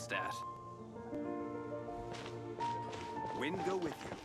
Mondstadt. Wind go with you.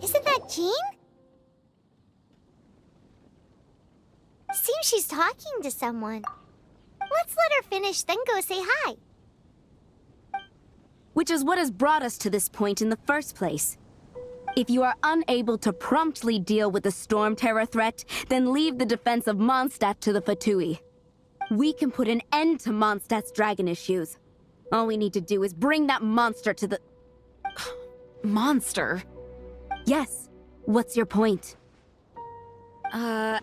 Isn't that Jean? Seems she's talking to someone. Let's let her finish, then go say hi. Which is what has brought us to this point in the first place. If you are unable to promptly deal with the Storm Terror threat, then leave the defense of Mondstadt to the Fatui. We can put an end to Mondstadt's dragon issues. All we need to do is bring that monster to the... Monster? Yes. What's your point? I'd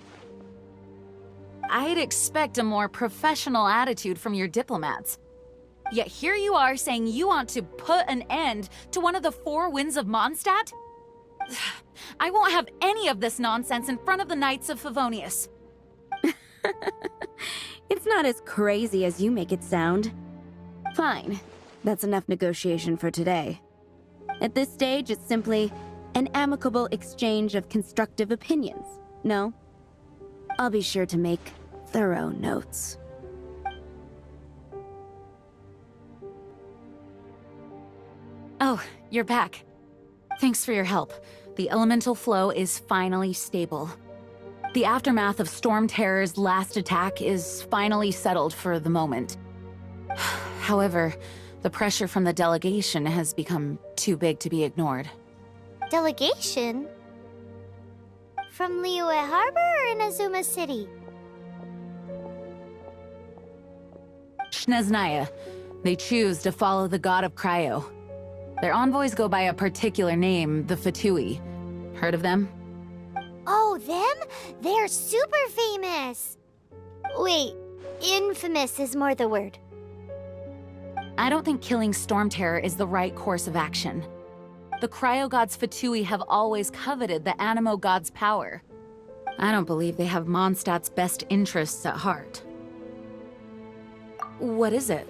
expect a more professional attitude from your diplomats. Yet here you are saying you want to put an end to one of the four winds of Mondstadt? I won't have any of this nonsense in front of the Knights of Favonius. It's not as crazy as you make it sound. Fine. That's enough negotiation for today. At this stage, it's simply an amicable exchange of constructive opinions, no? I'll be sure to make thorough notes. Oh, you're back. Thanks for your help. The elemental flow is finally stable. The aftermath of Storm Terror's last attack is finally settled for the moment. However, the pressure from the delegation has become too big to be ignored. Delegation? From Liyue Harbor or Inazuma City? Snezhnaya. They choose to follow the god of Cryo. Their envoys go by a particular name, the Fatui. Heard of them? Oh, them? They're super famous! Wait, infamous is more the word. I don't think killing Storm Terror is the right course of action. The Cryo God's Fatui have always coveted the Animo God's power. I don't believe they have Mondstadt's best interests at heart. What is it?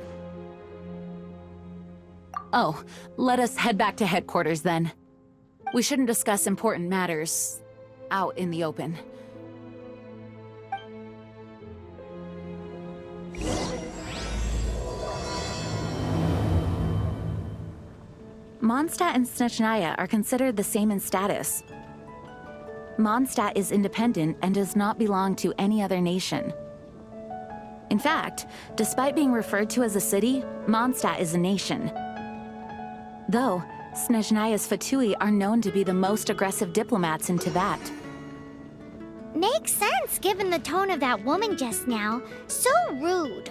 Oh, let us head back to headquarters then. We shouldn't discuss important matters out in the open. Mondstadt and Snezhnaya are considered the same in status. Mondstadt is independent and does not belong to any other nation. In fact, despite being referred to as a city, Mondstadt is a nation. Though, Snezhnaya's Fatui are known to be the most aggressive diplomats in Teyvat. Makes sense given the tone of that woman just now. So rude.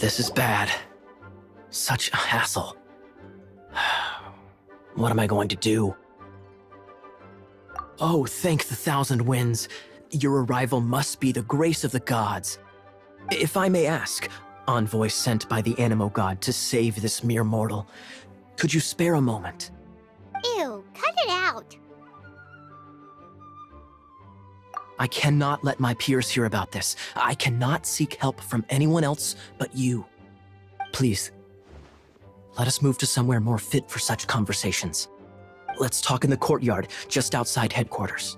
This is bad. Such a hassle. What am I going to do? Oh, thank the thousand winds. Your arrival must be the grace of the gods. If I may ask, envoy sent by the Animo god to save this mere mortal, could you spare a moment? Ew, cut it out. I cannot let my peers hear about this. I cannot seek help from anyone else but you. Please, let us move to somewhere more fit for such conversations. Let's talk in the courtyard, just outside headquarters.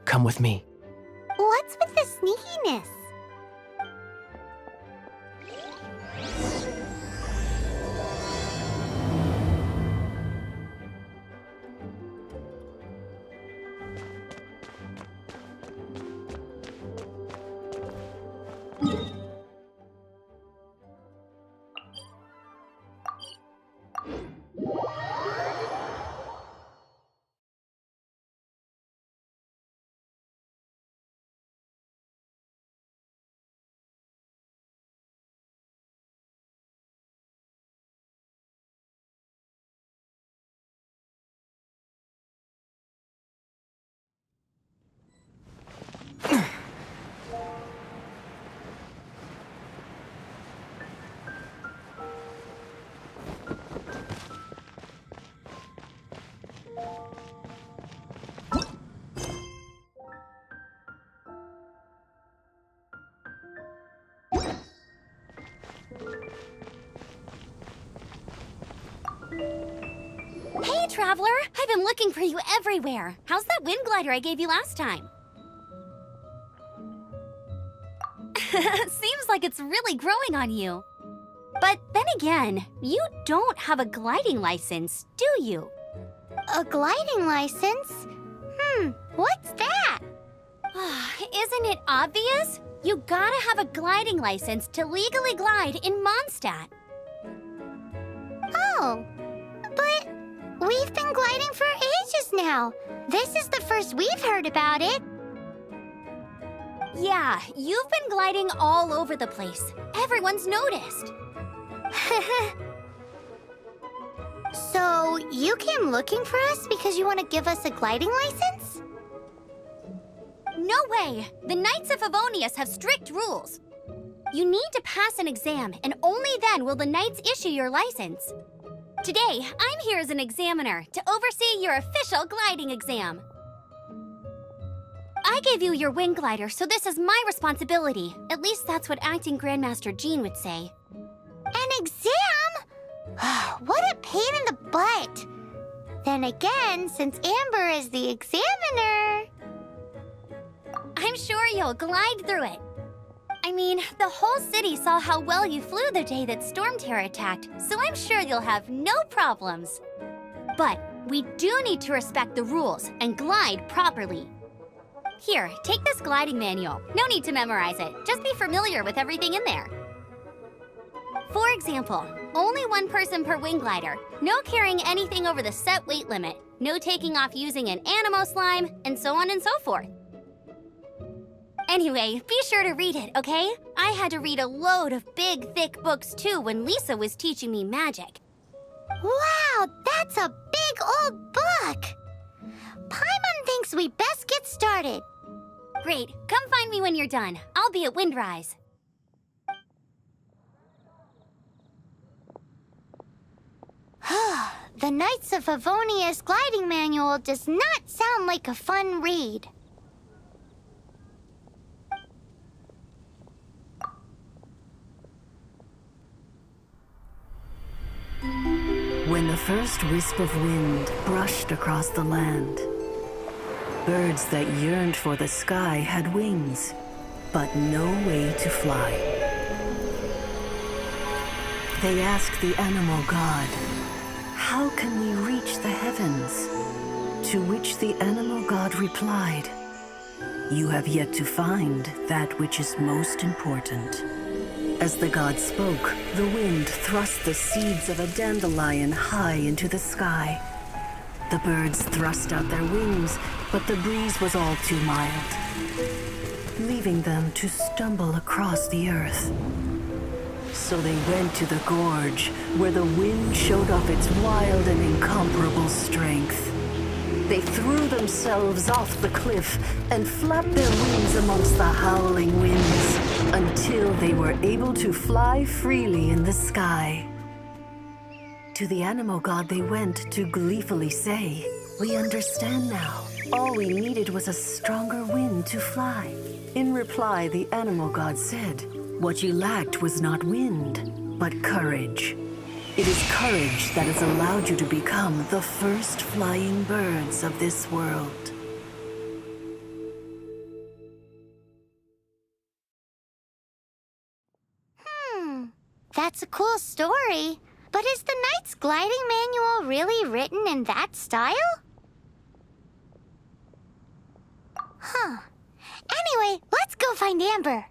Come with me. What's with the sneakiness? Hey, Traveler! I've been looking for you everywhere. How's that wind glider I gave you last time? Seems like it's really growing on you. But then again, you don't have a gliding license, do you? A gliding license? What's that? Isn't it obvious? You gotta have a gliding license to legally glide in Mondstadt. Oh, but we've been gliding for ages now. This is the first we've heard about it. Yeah, you've been gliding all over the place. Everyone's noticed. So, you came looking for us because you want to give us a gliding license? No way! The Knights of Favonius have strict rules. You need to pass an exam, and only then will the Knights issue your license. Today, I'm here as an examiner to oversee your official gliding exam. I gave you your wing glider, so this is my responsibility. At least that's what Acting Grandmaster Jean would say. An exam? What a pain in the butt. Then again, since Amber is the examiner... I'm sure you'll glide through it. I mean, the whole city saw how well you flew the day that Storm Terror attacked, so I'm sure you'll have no problems. But we do need to respect the rules and glide properly. Here, take this gliding manual. No need to memorize it. Just be familiar with everything in there. For example, only one person per wing glider, no carrying anything over the set weight limit, no taking off using an Animo slime, and so on and so forth. Anyway, be sure to read it, okay? I had to read a load of big, thick books too when Lisa was teaching me magic. Wow, that's a big old book! Paimon thinks we best get started. Great, come find me when you're done. I'll be at Windrise. The Knights of Favonius gliding manual does not sound like a fun read. When the first wisp of wind brushed across the land, birds that yearned for the sky had wings, but no way to fly. They asked the Animo god, "How can we reach the heavens?" To which the Animo god replied, "You have yet to find that which is most important." As the god spoke, the wind thrust the seeds of a dandelion high into the sky. The birds thrust out their wings, but the breeze was all too mild, leaving them to stumble across the earth. So they went to the gorge, where the wind showed off its wild and incomparable strength. They threw themselves off the cliff and flapped their wings amongst the howling winds until they were able to fly freely in the sky. To the animal god they went to gleefully say, "We understand now. All we needed was a stronger wind to fly." In reply, the animal god said, "What you lacked was not wind, but courage. It is courage that has allowed you to become the first flying birds of this world." That's a cool story. But is the Knight's gliding manual really written in that style? Huh. Anyway, let's go find Amber.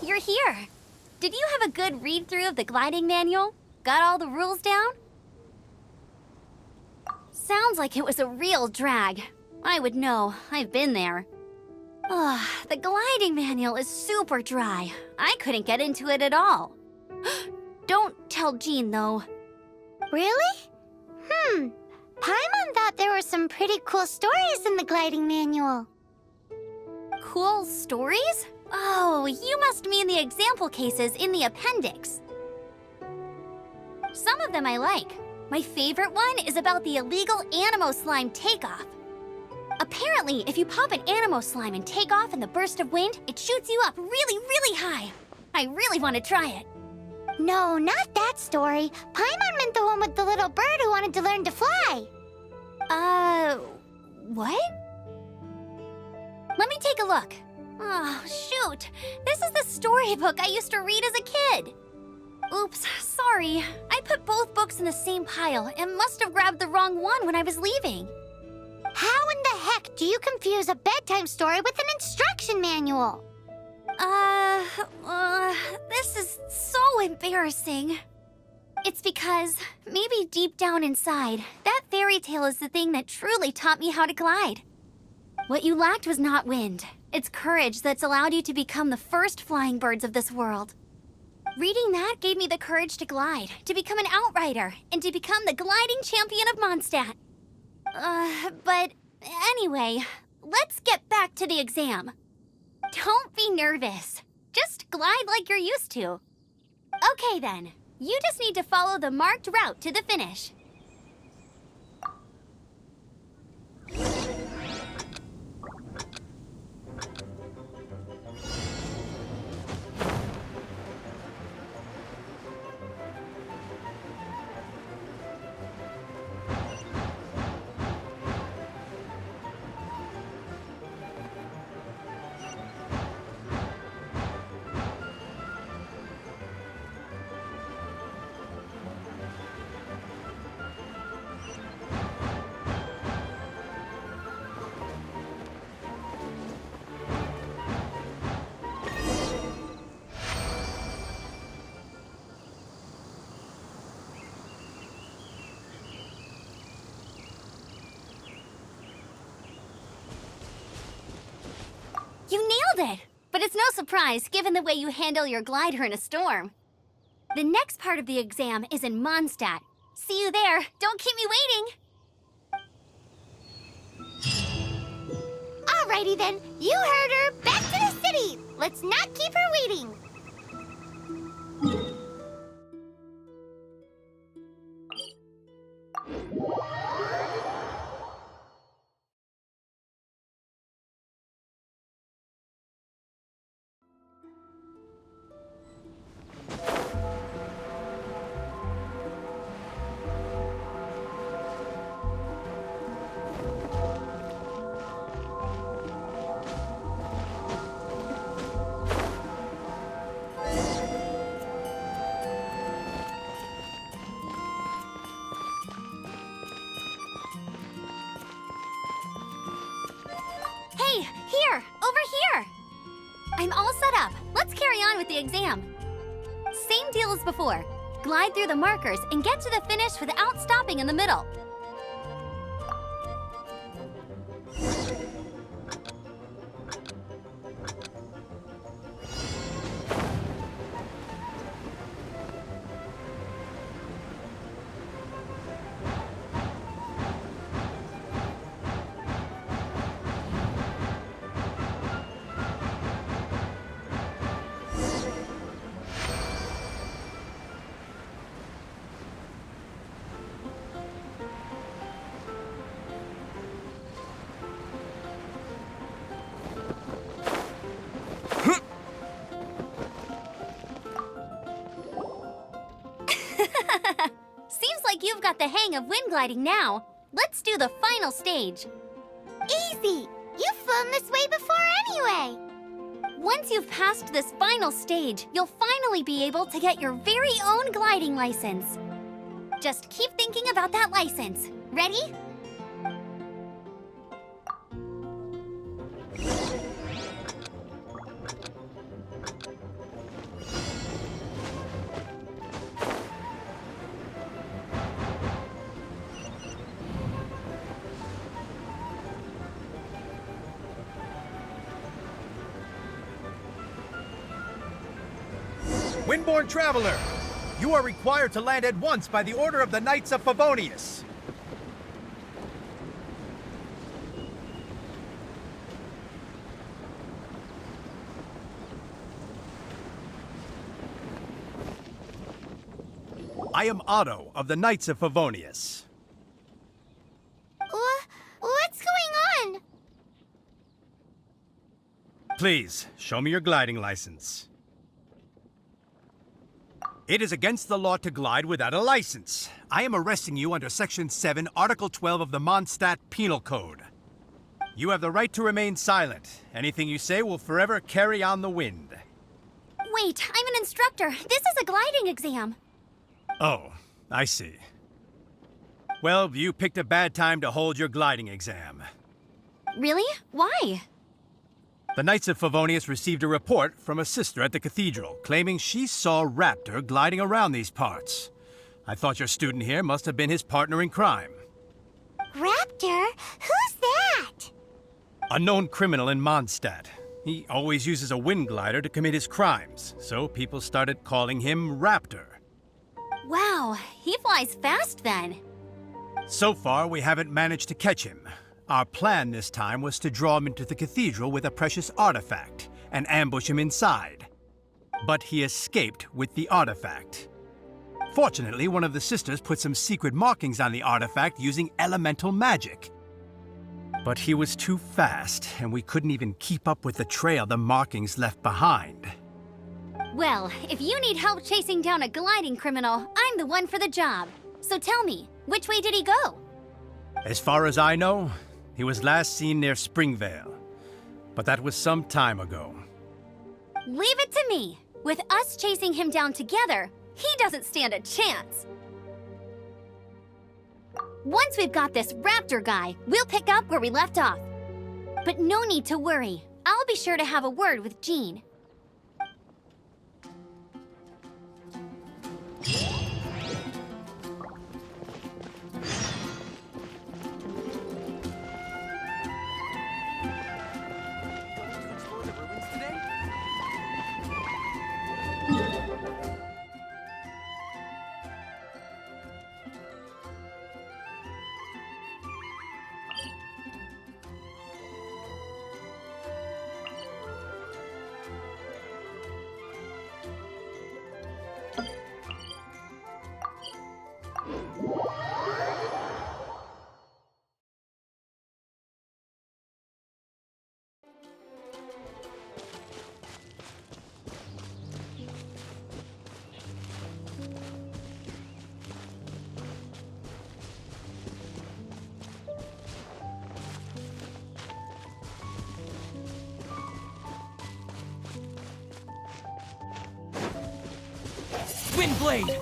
You're here. Did you have a good read-through of the gliding manual? Got all the rules down? Sounds like it was a real drag. I would know. I've been there. The gliding manual is super dry. I couldn't get into it at all. Don't tell Jean, though. Really? Paimon thought there were some pretty cool stories in the gliding manual. cool stories? Oh, you must mean the example cases in the appendix. Some of them I like. My favorite one is about the illegal Animo Slime takeoff. Apparently, if you pop an Animo Slime and take off in the burst of wind, it shoots you up really, really high. I really want to try it. No, not that story. Paimon meant the one with the little bird who wanted to learn to fly. What? Let me take a look. Oh, shoot. This is the storybook I used to read as a kid. Oops, sorry. I put both books in the same pile and must have grabbed the wrong one when I was leaving. How in the heck do you confuse a bedtime story with an instruction manual? This is so embarrassing. It's because, maybe deep down inside, that fairy tale is the thing that truly taught me how to glide. What you lacked was not wind. It's courage that's allowed you to become the first flying birds of this world. Reading that gave me the courage to glide, to become an outrider, and to become the gliding champion of Mondstadt. But anyway, let's get back to the exam. Don't be nervous. Just glide like you're used to. Okay then, you just need to follow the marked route to the finish. You nailed it! But it's no surprise, given the way you handle your glider in a storm. The next part of the exam is in Mondstadt. See you there. Don't keep me waiting. Alrighty then, you heard her. Back to the city. Let's not keep her waiting. Hey, here! Over here! I'm all set up. Let's carry on with the exam. Same deal as before. Glide through the markers and get to the finish without stopping in the middle. Seems like you've got the hang of wind gliding now. Let's do the final stage. Easy. You've flown this way before anyway. Once you've passed this final stage, you'll finally be able to get your very own gliding license. Just keep thinking about that license. Ready? Windborne Traveler, you are required to land at once by the order of the Knights of Favonius. I am Otto of the Knights of Favonius. What's going on? Please, show me your gliding license. It is against the law to glide without a license. I am arresting you under Section 7, Article 12 of the Mondstadt Penal Code. You have the right to remain silent. Anything you say will forever carry on the wind. Wait, I'm an instructor. This is a gliding exam. Oh, I see. Well, you picked a bad time to hold your gliding exam. Really? Why? The Knights of Favonius received a report from a sister at the cathedral claiming she saw Raptor gliding around these parts. I thought your student here must have been his partner in crime. Raptor? Who's that? A known criminal in Mondstadt. He always uses a wind glider to commit his crimes, so people started calling him Raptor. Wow, he flies fast then. So far, we haven't managed to catch him. Our plan this time was to draw him into the cathedral with a precious artifact and ambush him inside. But he escaped with the artifact. Fortunately, one of the sisters put some secret markings on the artifact using elemental magic. But he was too fast, and we couldn't even keep up with the trail the markings left behind. Well, if you need help chasing down a gliding criminal, I'm the one for the job. So tell me, which way did he go? As far as I know, he was last seen near Springvale. But that was some time ago. Leave it to me. With us chasing him down together, he doesn't stand a chance. Once we've got this Raptor guy, we'll pick up where we left off. But no need to worry. I'll be sure to have a word with Jean. Windblade!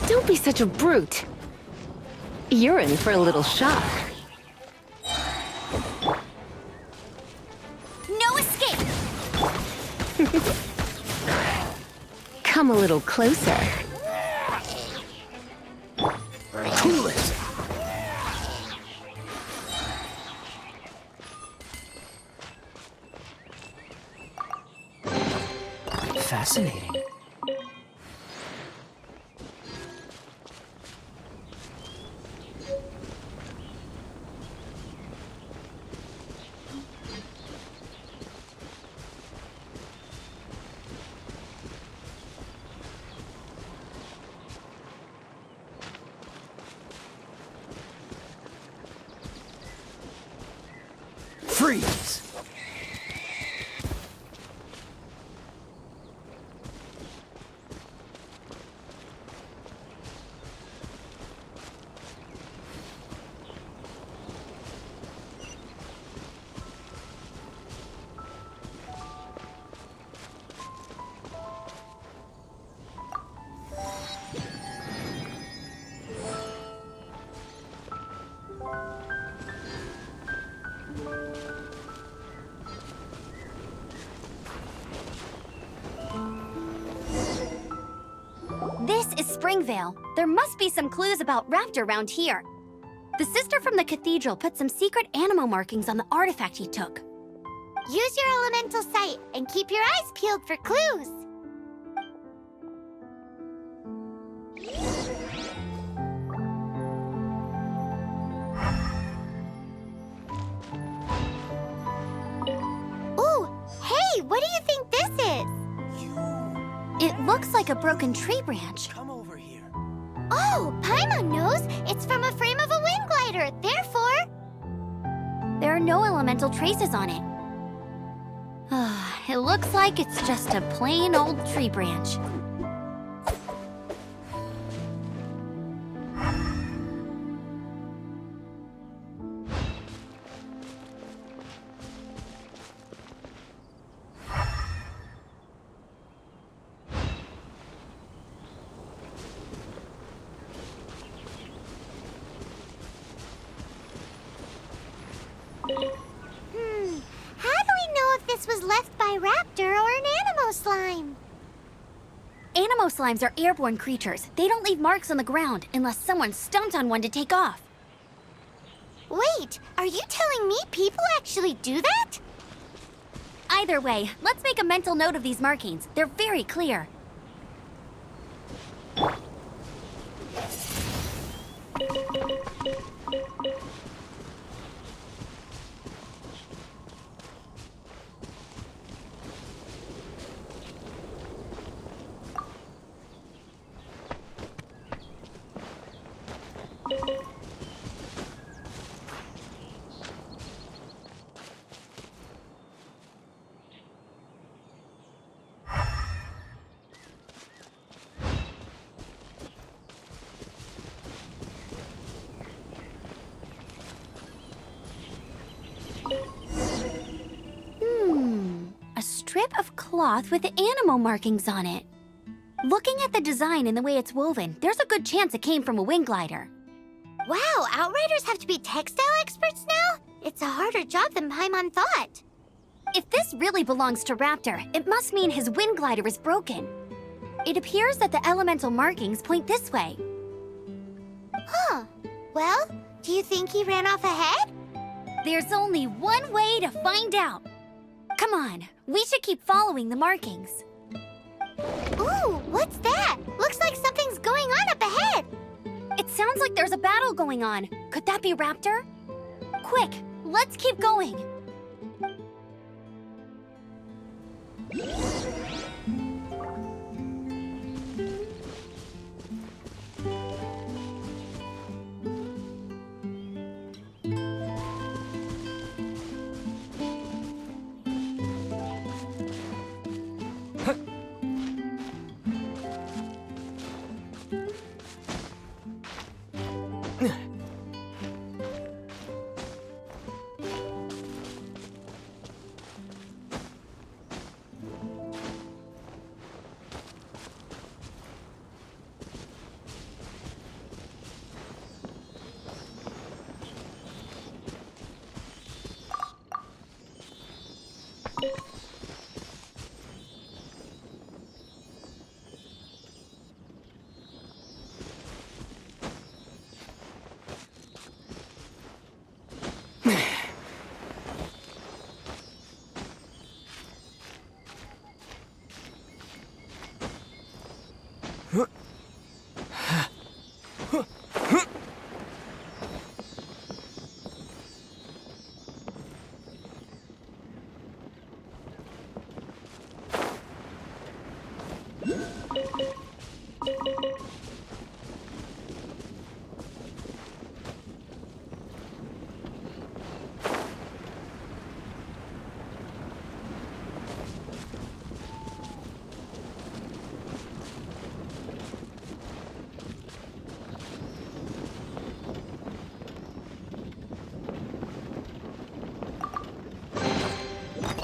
Don't be such a brute. You're in for a little shock. No escape! Come a little closer. Cool it! Fascinating. Freeze! Springvale. There must be some clues about Raptor around here. The sister from the cathedral put some secret animal markings on the artifact he took. Use your elemental sight and keep your eyes peeled for clues. Ooh, hey, what do you think this is? It looks like a broken tree branch. Come over here. Oh, Paimon knows. It's from a frame of a wind glider. Therefore, There are no elemental traces on it. It looks like it's just a plain old tree branch. how do we know if this was left by Raptor or an Animo slime? Animo slimes are airborne creatures. They don't leave marks on the ground unless someone stomped on one to take off. Wait, are you telling me people actually do that? Either way, let's make a mental note of these markings. They're very clear. A strip of cloth with animal markings on it. Looking at the design and the way it's woven, there's a good chance it came from a wind glider. Wow, Outriders have to be textile experts now? It's a harder job than Paimon thought. If this really belongs to Raptor, it must mean his wind glider is broken. It appears that the elemental markings point this way. Huh. Well, do you think he ran off ahead? There's only one way to find out. Come on, we should keep following the markings. Ooh, what's that? Looks like something's going on up ahead. It sounds like there's a battle going on. Could that be Raptor? Quick, let's keep going.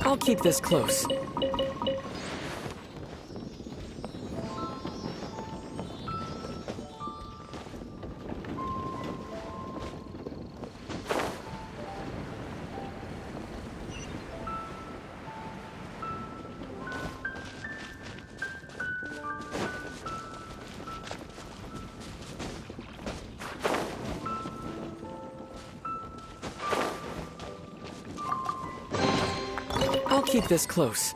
I'll keep this close. keep this close.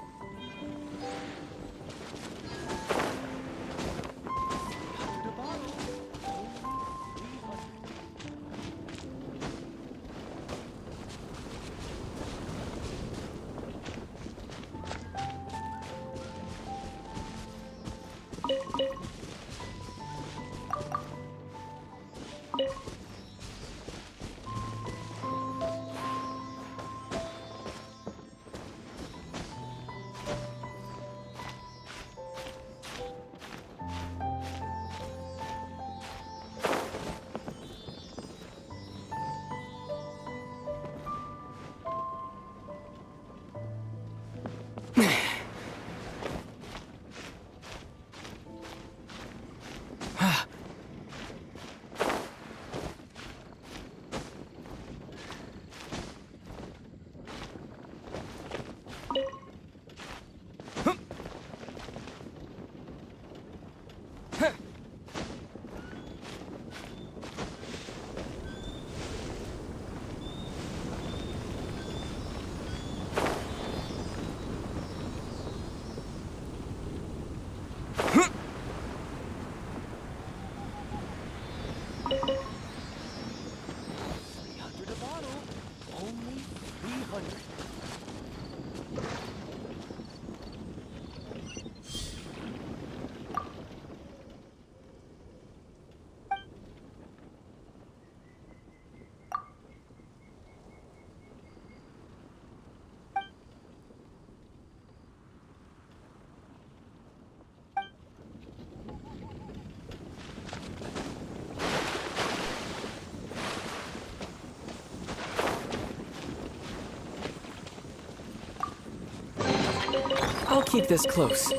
I'll keep this close.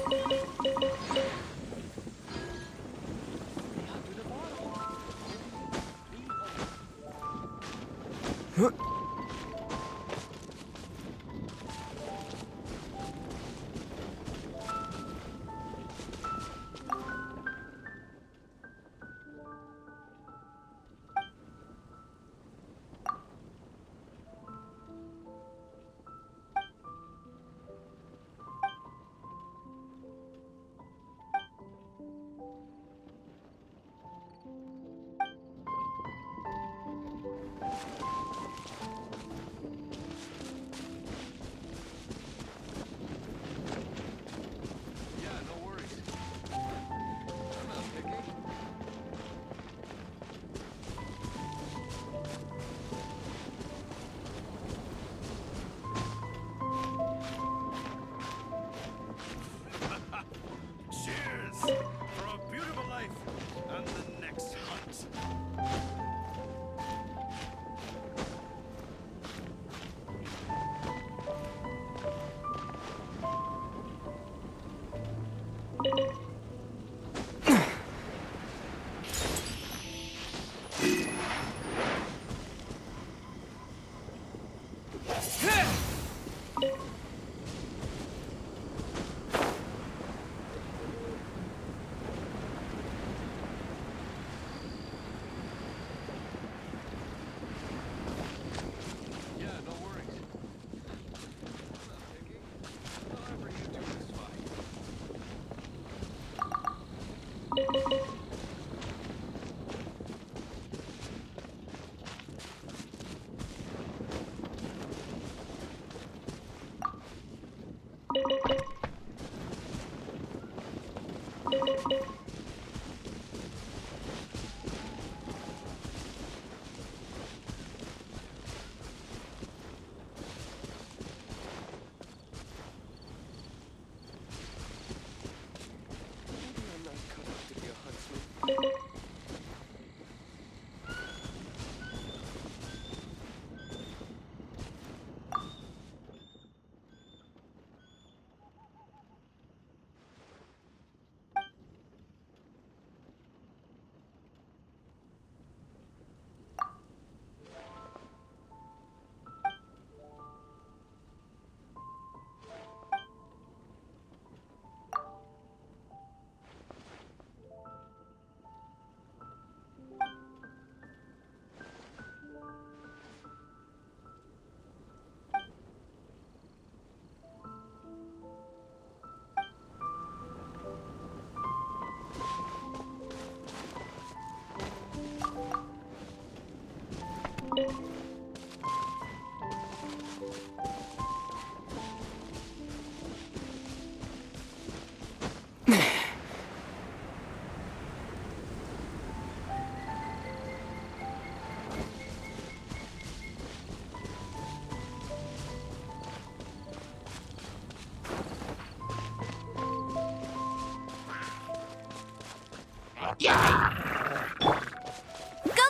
Go,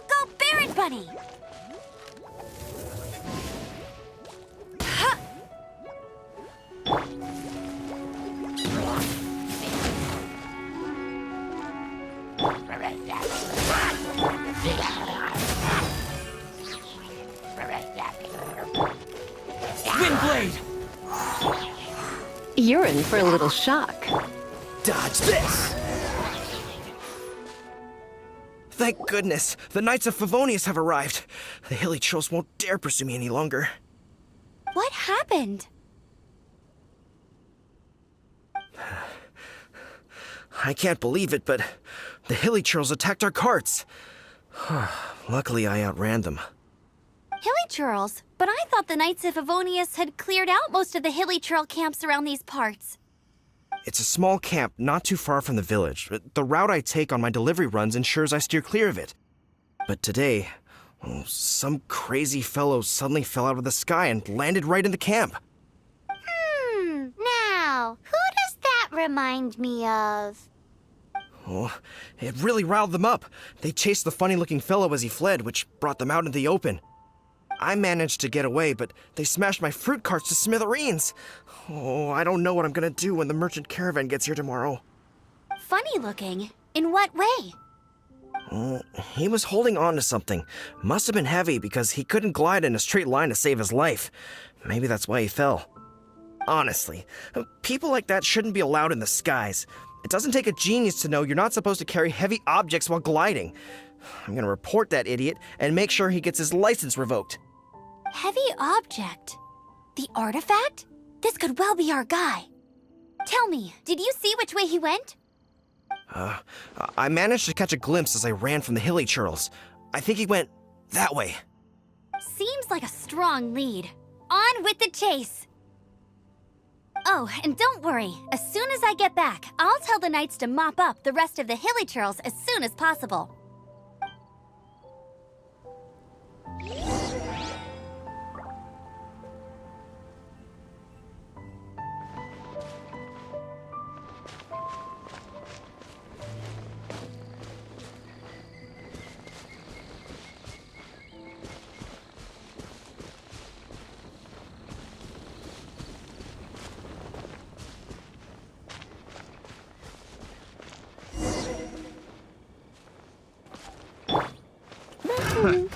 go, Baron Bunny! Ha! Windblade! You're in for a little shock. Dodge this! Thank goodness, the Knights of Favonius have arrived. The hilly trolls won't dare pursue me any longer. What happened? I can't believe it, but the hilly trolls attacked our carts. Luckily, I outran them. Hilly Churls? But I thought the Knights of Favonius had cleared out most of the Hilly Churl camps around these parts. It's a small camp not too far from the village. The route I take on my delivery runs ensures I steer clear of it. But today, some crazy fellow suddenly fell out of the sky and landed right in the camp. Now, who does that remind me of? Oh, it really riled them up. They chased the funny-looking fellow as he fled, which brought them out into the open. I managed to get away, but they smashed my fruit carts to smithereens. Oh, I don't know what I'm gonna do when the merchant caravan gets here tomorrow. Funny looking? In what way? He was holding on to something. Must have been heavy because he couldn't glide in a straight line to save his life. Maybe that's why he fell. Honestly, people like that shouldn't be allowed in the skies. It doesn't take a genius to know you're not supposed to carry heavy objects while gliding. I'm gonna report that idiot and make sure he gets his license revoked. Heavy object? The artifact? This could well be our guy. Tell me, did you see which way he went? I managed to catch a glimpse as I ran from the hilly churls. I think he went that way. Seems like a strong lead. On with the chase! Oh, and don't worry. As soon as I get back, I'll tell the knights to mop up the rest of the hilly churls as soon as possible.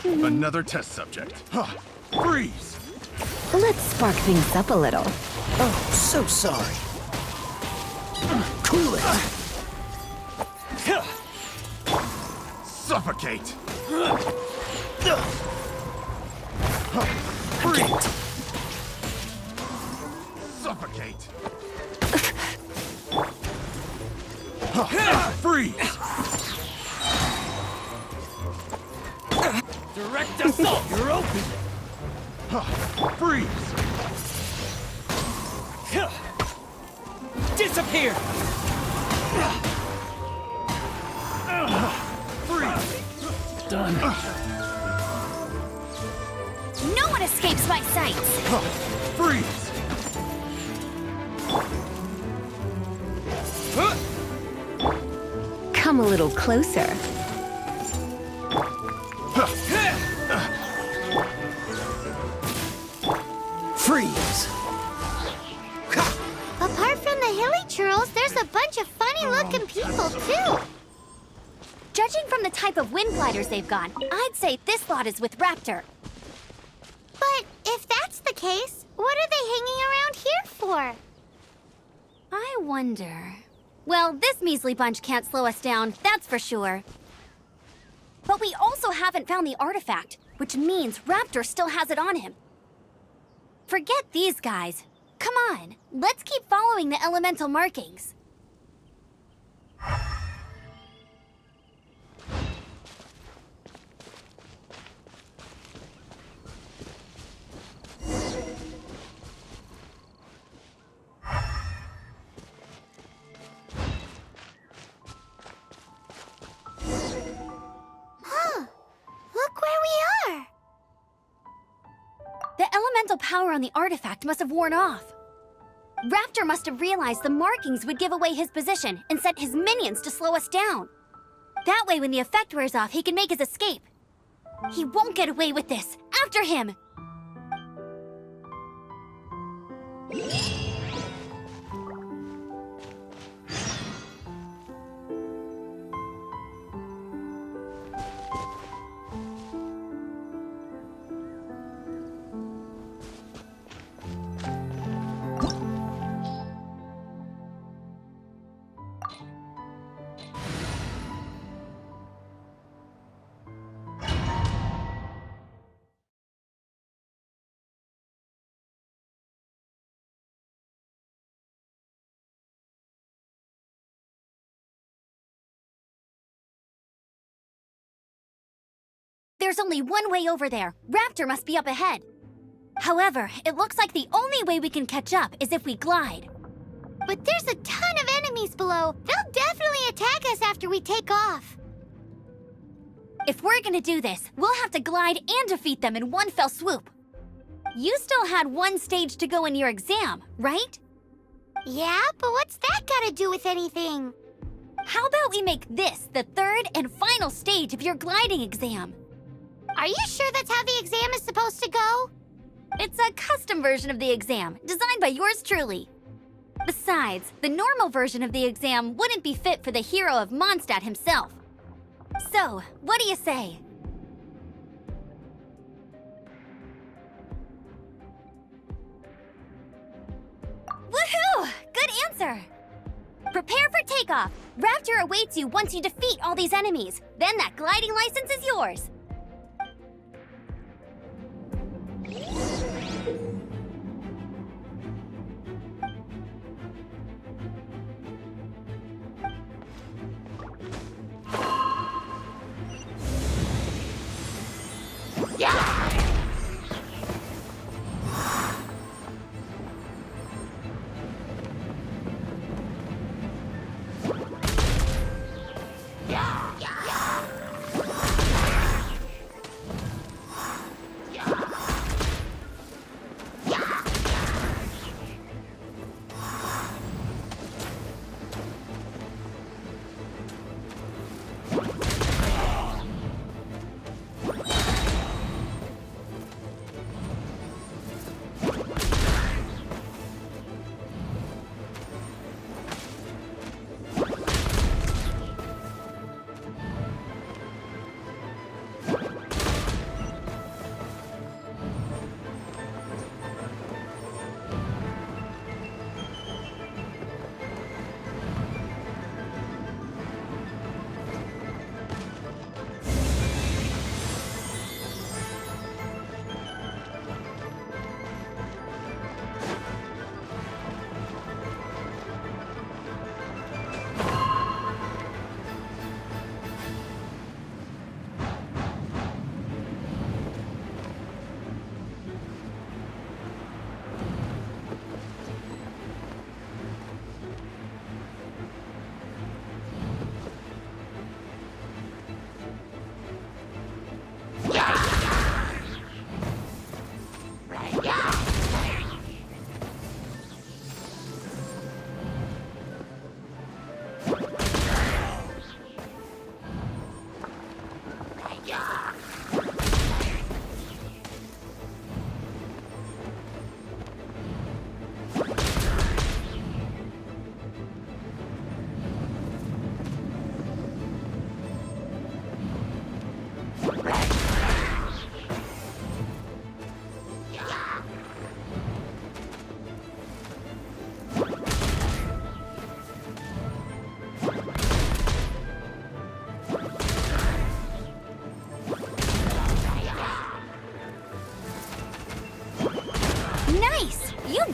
Another test subject. Freeze! Let's spark things up a little. Oh, so sorry. Cool it. Suffocate! Freeze! Suffocate! Freeze! Direct assault! You're open! Freeze! Disappear! Freeze! Done. No one escapes my sights! Freeze! Come a little closer. Freeze! Apart from the hilly churls, there's a bunch of funny-looking people, too. Judging from the type of wind gliders they've got, I'd say this lot is with Raptor. But if that's the case, what are they hanging around here for? I wonder... Well, this measly bunch can't slow us down, that's for sure. But we also haven't found the artifact, which means Raptor still has it on him. Forget these guys. Come on, let's keep following the elemental markings. Look where we are. The elemental power on the artifact must have worn off. Raptor must have realized the markings would give away his position and sent his minions to slow us down. That way, when the effect wears off, he can make his escape. He won't get away with this. After him! There's only one way over there. Raptor must be up ahead. However, it looks like the only way we can catch up is if we glide. But there's a ton of enemies below. They'll definitely attack us after we take off. If we're gonna do this, we'll have to glide and defeat them in one fell swoop. You still had one stage to go in your exam, right? Yeah, but what's that gotta do with anything? How about we make this the third and final stage of your gliding exam? Are you sure that's how the exam is supposed to go? It's a custom version of the exam, designed by yours truly. Besides, the normal version of the exam wouldn't be fit for the hero of Mondstadt himself. So, what do you say? Woohoo! Good answer! Prepare for takeoff. Raptor awaits you once you defeat all these enemies. Then that gliding license is yours.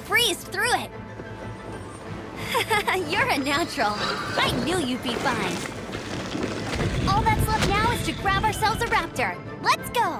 Breezed through it. You're a natural. I knew you'd be fine. All that's left now is to grab ourselves a raptor. Let's go!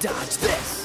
Dodge this!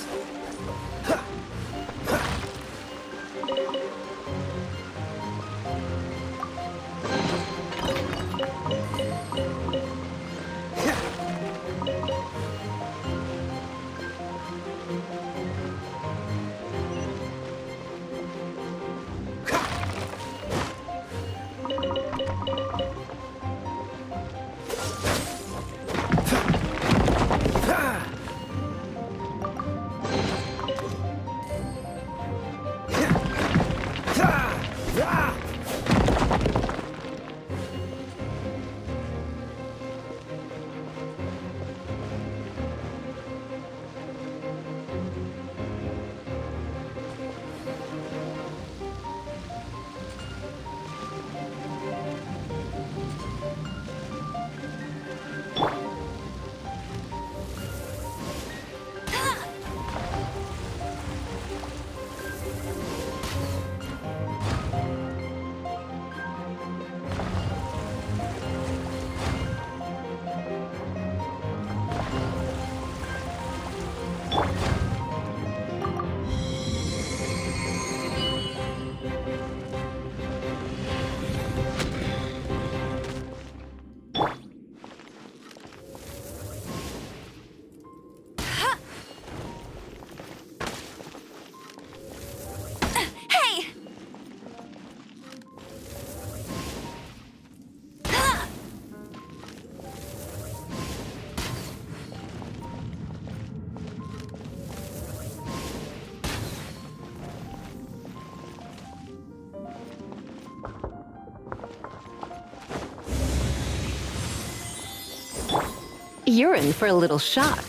You're in for a little shock.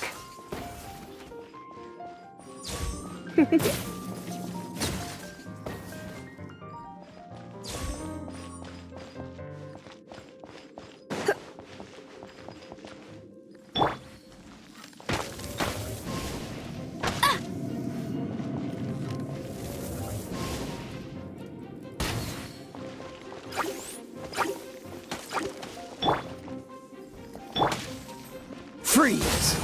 Freeze!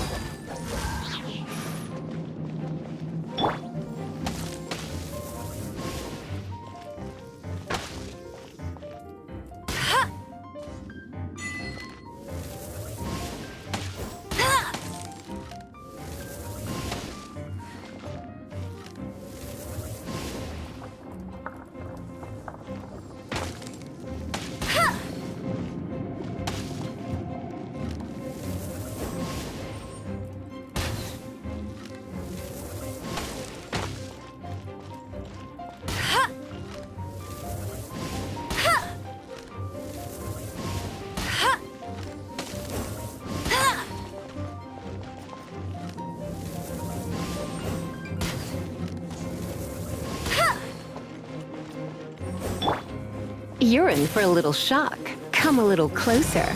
You're in for a little shock. Come a little closer.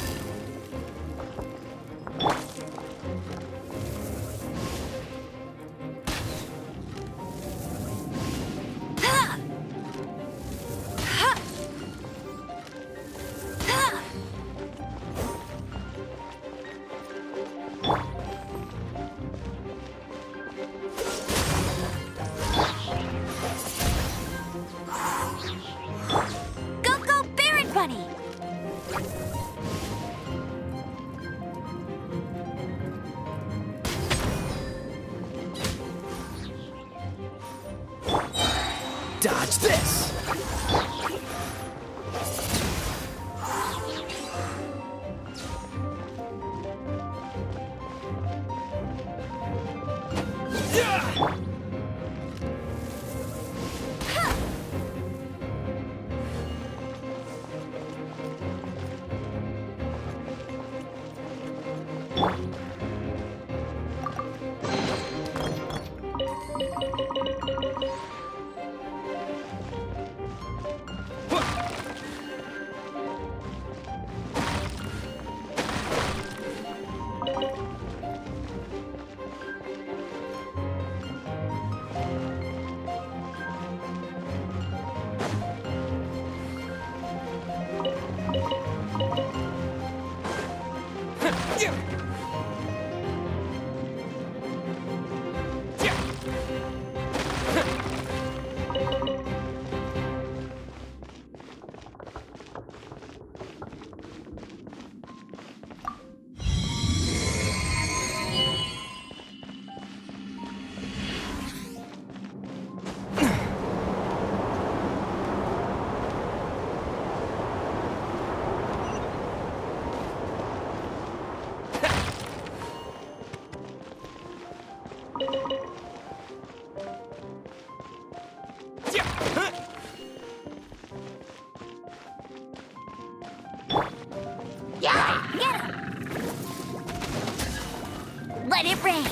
Bunny! Dodge this! Yeah! Get him! Let it rain!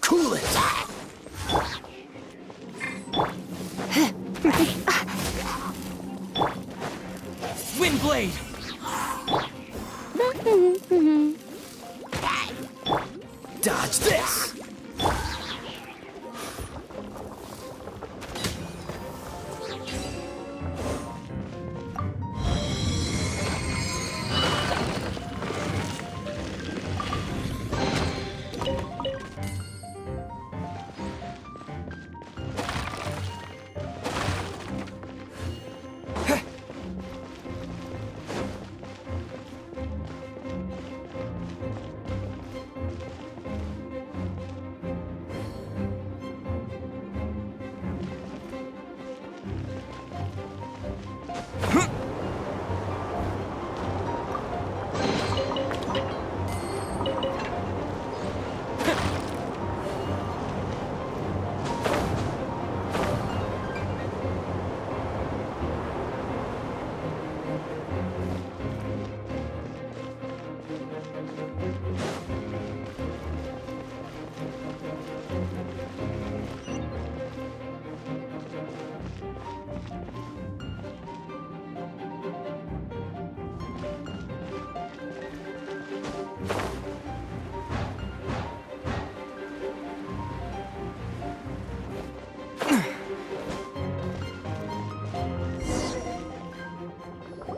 Cool it! Windblade! Dodge this!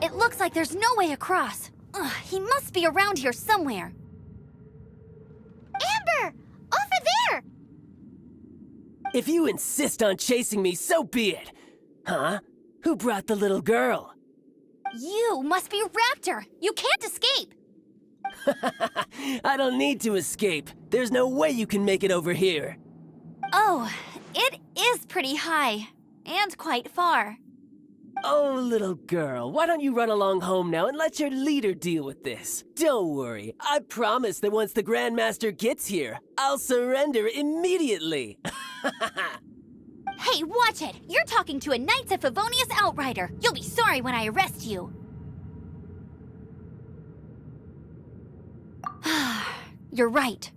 It looks like there's no way across. Ugh, he must be around here somewhere. Amber! Over there! If you insist on chasing me, so be it. Huh? Who brought the little girl? You must be Raptor! You can't escape! I don't need to escape. There's no way you can make it over here. Oh, it is pretty high. And quite far. Oh, little girl, why don't you run along home now and let your leader deal with this? Don't worry, I promise that once the Grandmaster gets here, I'll surrender immediately. Hey, watch it! You're talking to a Knights of Favonius outrider. You'll be sorry when I arrest you. You're right.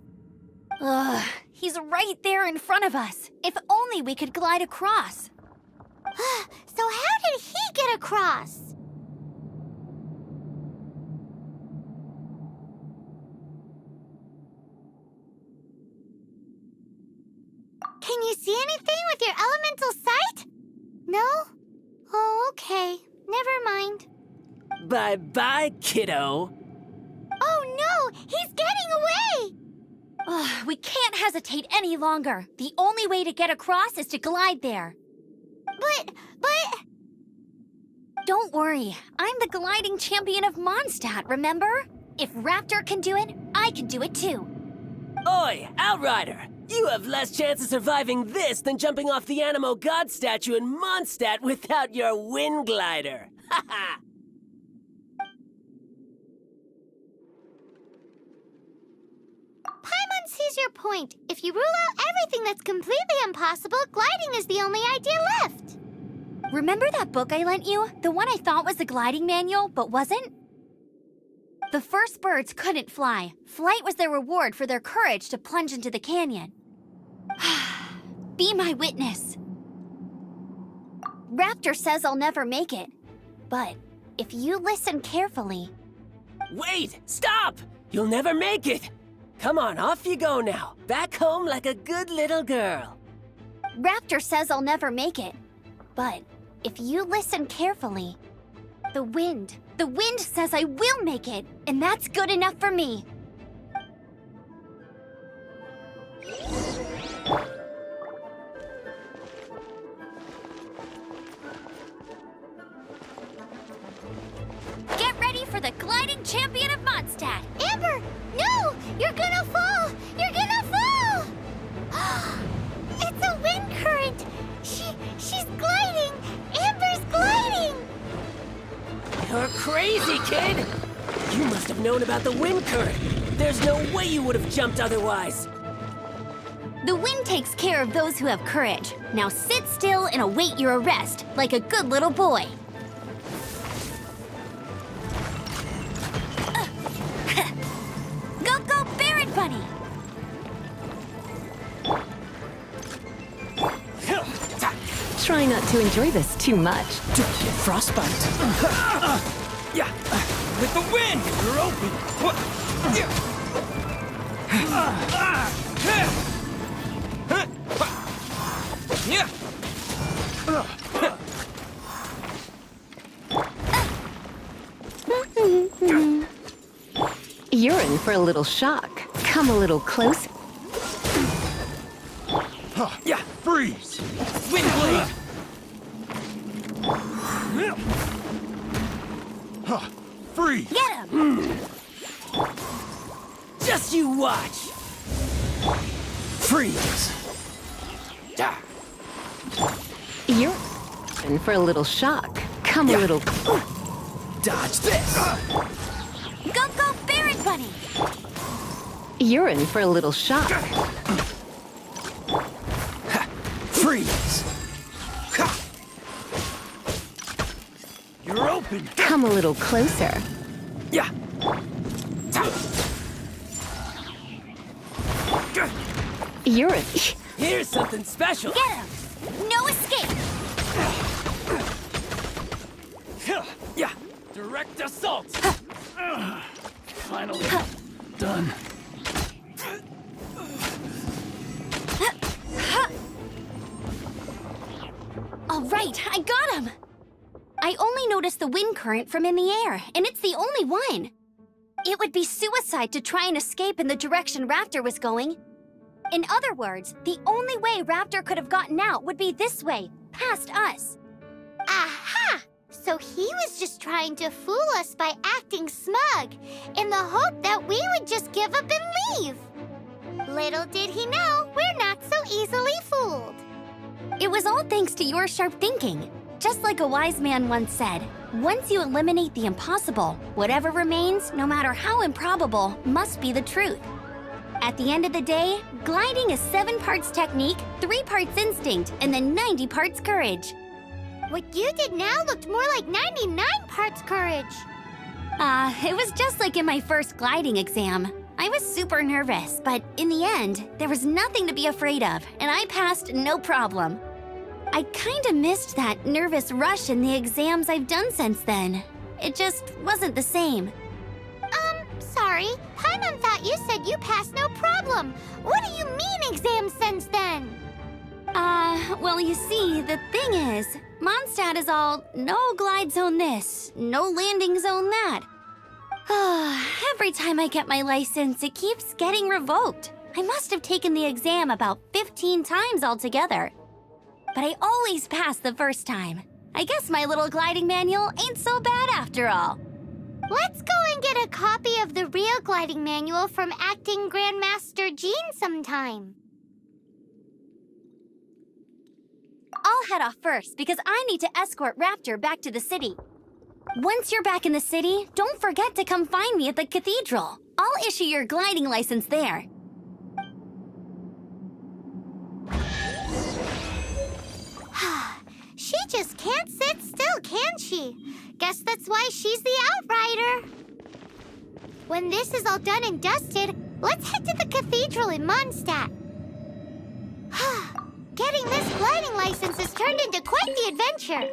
Ugh, he's right there in front of us. If only we could glide across. So how did he get across? Can you see anything with your elemental sight? No? Oh, okay. Never mind. Bye-bye, kiddo. Oh no! He's getting away! Ugh, we can't hesitate any longer. The only way to get across is to glide there. But... Don't worry, I'm the gliding champion of Mondstadt, remember? If Raptor can do it, I can do it too. Oi, Outrider! You have less chance of surviving this than jumping off the Animo God statue in Mondstadt without your wind glider. Ha ha! Paimon sees your point. If you rule out everything that's completely impossible, gliding is the only idea left. Remember that book I lent you? The one I thought was the gliding manual, but wasn't? The first birds couldn't fly. Flight was their reward for their courage to plunge into the canyon. Be my witness. Raptor says I'll never make it. But if you listen carefully... Wait! Stop! You'll never make it! Come on, off you go now. Back home like a good little girl. Raptor says I'll never make it. But if you listen carefully, the wind says I will make it, and that's good enough for me. Get ready for the gliding champion of Mondstadt. Amber! No! You're gonna fall! You're gonna fall! It's a wind current! She's gliding! Amber's gliding! You're crazy, kid! You must have known about the wind current. There's no way you would have jumped otherwise. The wind takes care of those who have courage. Now sit still and await your arrest, like a good little boy. Go, go, Barret Bunny! Try not to enjoy this too much. Don't get frostbite. Yeah, with the wind! You're open! You're in for a little shock. Come a little closer. Yeah, Freeze! wind blade! Freeze! Get him! Just you watch! Freeze! You're in for a little shock. Come a little. Dodge this! Go, go, Barret Bunny! You're in for a little shock. Freeze! You're open! Come a little closer. Yeah! You're in. Here's something special! Get him! No escape! Yeah! Direct assault! Finally done. All right, I got him! I only noticed the wind current from in the air, and it's the only one. It would be suicide to try and escape in the direction Raptor was going. In other words, the only way Raptor could have gotten out would be this way, past us. Aha! So he was just trying to fool us by acting smug, in the hope that we would just give up and leave. Little did he know, we're not so easily fooled. It was all thanks to your sharp thinking. Just like a wise man once said, once you eliminate the impossible, whatever remains, no matter how improbable, must be the truth. At the end of the day, gliding is 7 parts technique, 3 parts instinct, and then 90 parts courage. What you did now looked more like 99 parts courage. It was just like in my first gliding exam. I was super nervous, but in the end, there was nothing to be afraid of, and I passed no problem. I kinda missed that nervous rush in the exams I've done since then. It just wasn't the same. Sorry. Paimon thought you said you passed no problem. What do you mean exams since then? Well, you see, the thing is, Mondstadt is all no glide zone this, no landing zone that. Every time I get my license, it keeps getting revoked. I must have taken the exam about 15 times altogether. But I always pass the first time. I guess my little gliding manual ain't so bad after all. Let's go and get a copy of the real gliding manual from Acting Grandmaster Jean sometime. I'll head off first because I need to escort Raptor back to the city. Once you're back in the city, don't forget to come find me at the cathedral. I'll issue your gliding license there. She just can't sit still, can she? Guess that's why she's the outrider. When this is all done and dusted, let's head to the cathedral in Mondstadt. Getting this gliding license has turned into quite the adventure.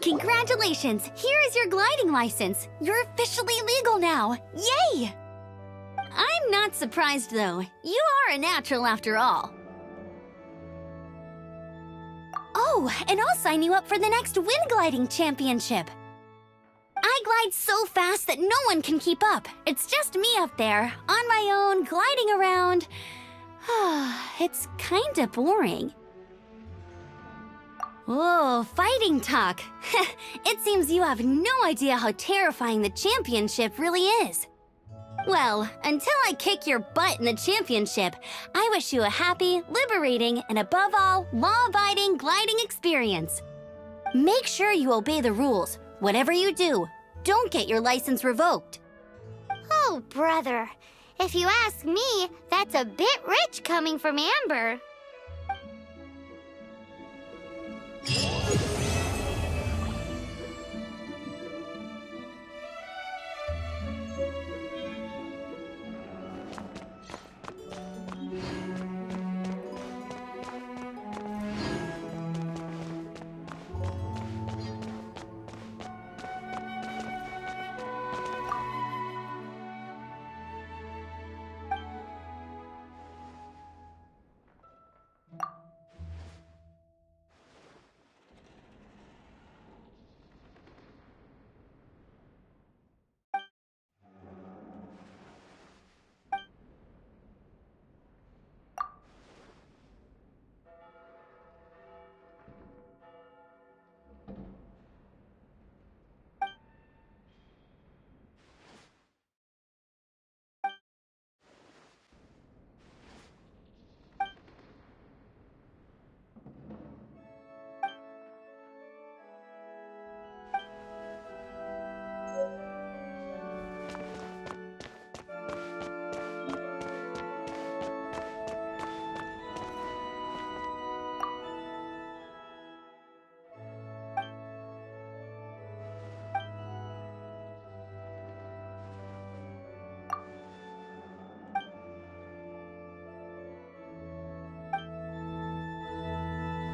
Congratulations! Here is your gliding license. You're officially legal now. Yay! I'm not surprised, though. You are a natural after all. Oh, and I'll sign you up for the next wind gliding championship. I glide so fast that no one can keep up. It's just me up there, on my own, gliding around. It's kinda boring. Oh, fighting talk. It seems you have no idea how terrifying the championship really is. Well, until I kick your butt in the championship, I wish you a happy, liberating, and above all, law-abiding gliding experience. Make sure you obey the rules. Whatever you do, don't get your license revoked. Oh, brother. If you ask me, that's a bit rich coming from Amber.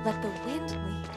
Let the wind lead.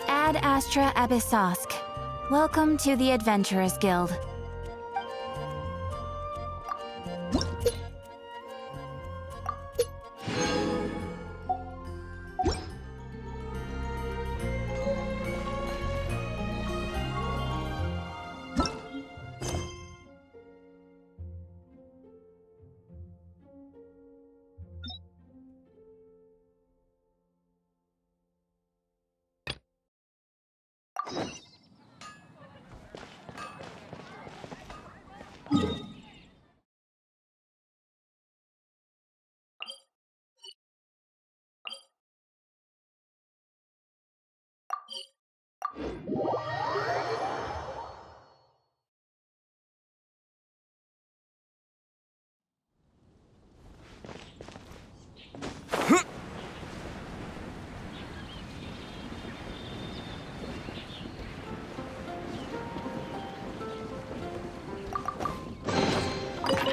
Ad Astra Abyssosk. Welcome to the Adventurers Guild.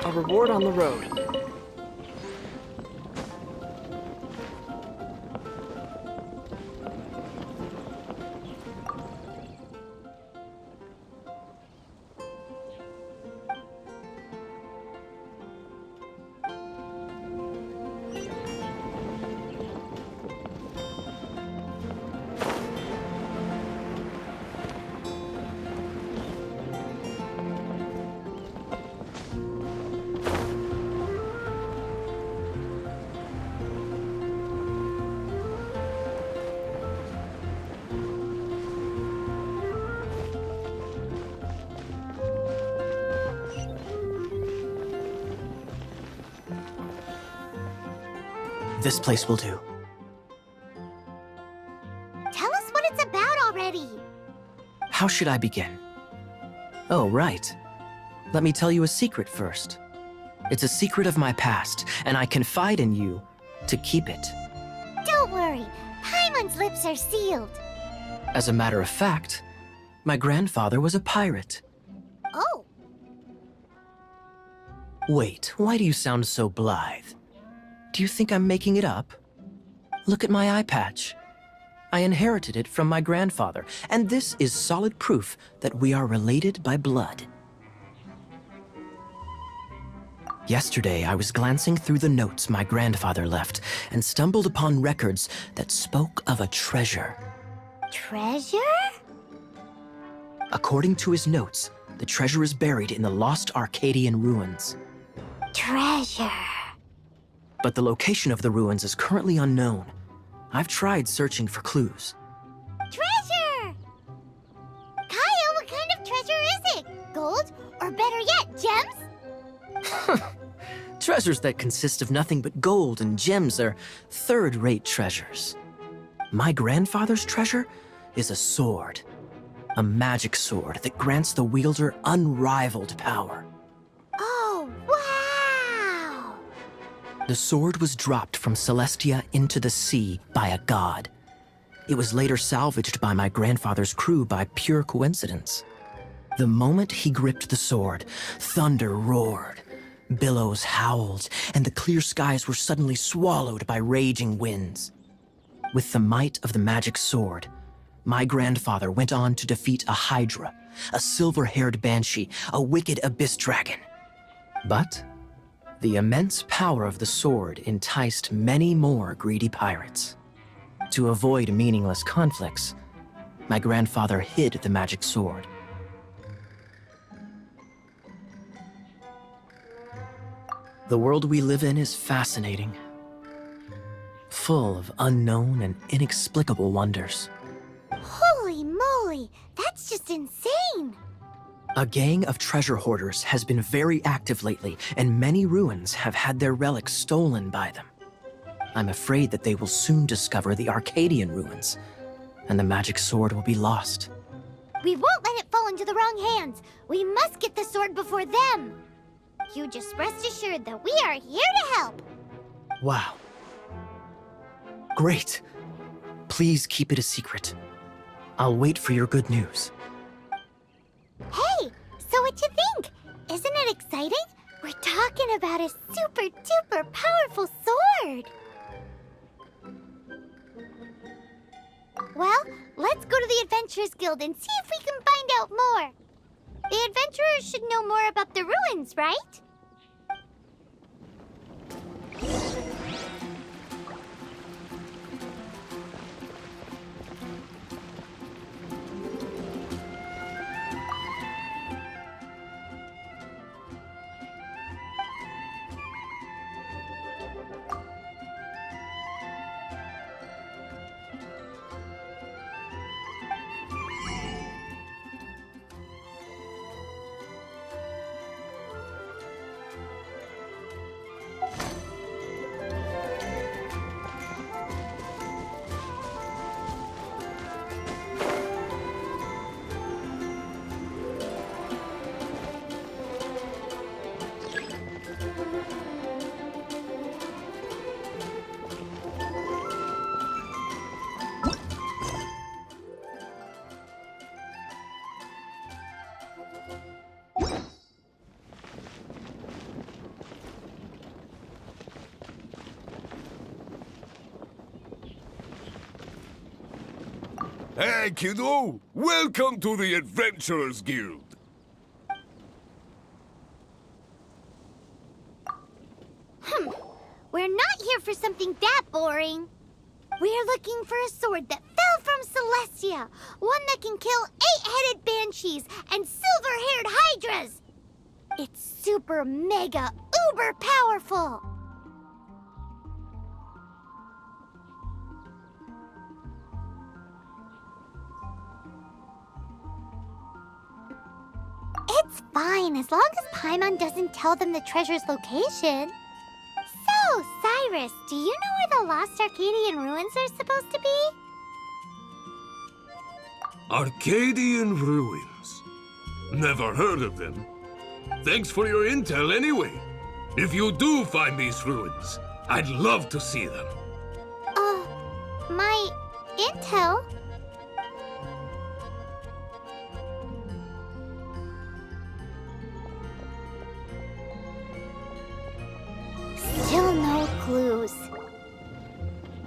A reward on the road. This place will do. Tell us what it's about already. How should I begin? Oh, right. Let me tell you a secret first. It's a secret of my past, and I confide in you to keep it. Don't worry, Paimon's lips are sealed. As a matter of fact, my grandfather was a pirate. Oh, Wait, why do you sound so blithe? Do you think I'm making it up? Look at my eye patch. I inherited it from my grandfather, and this is solid proof that we are related by blood. Yesterday, I was glancing through the notes my grandfather left and stumbled upon records that spoke of a treasure. treasure? According to his notes, the treasure is buried in the lost Arcadian ruins. Treasure. But the location of the ruins is currently unknown. I've tried searching for clues. Treasure! Kaya, what kind of treasure is it? Gold? Or better yet, gems? Treasures that consist of nothing but gold and gems are third-rate treasures. My grandfather's treasure is a sword. A magic sword that grants the wielder unrivaled power. Oh, wow! The sword was dropped from Celestia into the sea by a god. It was later salvaged by my grandfather's crew by pure coincidence. The moment he gripped the sword, thunder roared, billows howled, and the clear skies were suddenly swallowed by raging winds. With the might of the magic sword, my grandfather went on to defeat a hydra, a silver-haired banshee, a wicked abyss dragon. But the immense power of the sword enticed many more greedy pirates. To avoid meaningless conflicts, my grandfather hid the magic sword. The world we live in is fascinating, full of unknown and inexplicable wonders. Holy moly, that's just insane! A gang of treasure hoarders has been very active lately, and many ruins have had their relics stolen by them. I'm afraid that they will soon discover the Arcadian ruins, and the magic sword will be lost. We won't let it fall into the wrong hands. We must get the sword before them. You just rest assured that we are here to help. Wow. Great. Please keep it a secret. I'll wait for your good news. Hey, so what you think? Isn't it exciting? We're talking about a super duper powerful sword. Well, let's go to the Adventurers Guild and see if we can find out more. The adventurers should know more about the ruins, right? Hey, kiddo! Welcome to the Adventurers Guild! We're not here for something that boring. We're looking for a sword that fell from Celestia. One that can kill 8-headed banshees and silver-haired hydras. It's super mega uber powerful. It's fine as long as Paimon doesn't tell them the treasure's location. So, Cyrus, do you know where the lost Arcadian ruins are supposed to be? Arcadian ruins. Never heard of them. Thanks for your intel anyway. If you do find these ruins, I'd love to see them. My intel? Still no clues.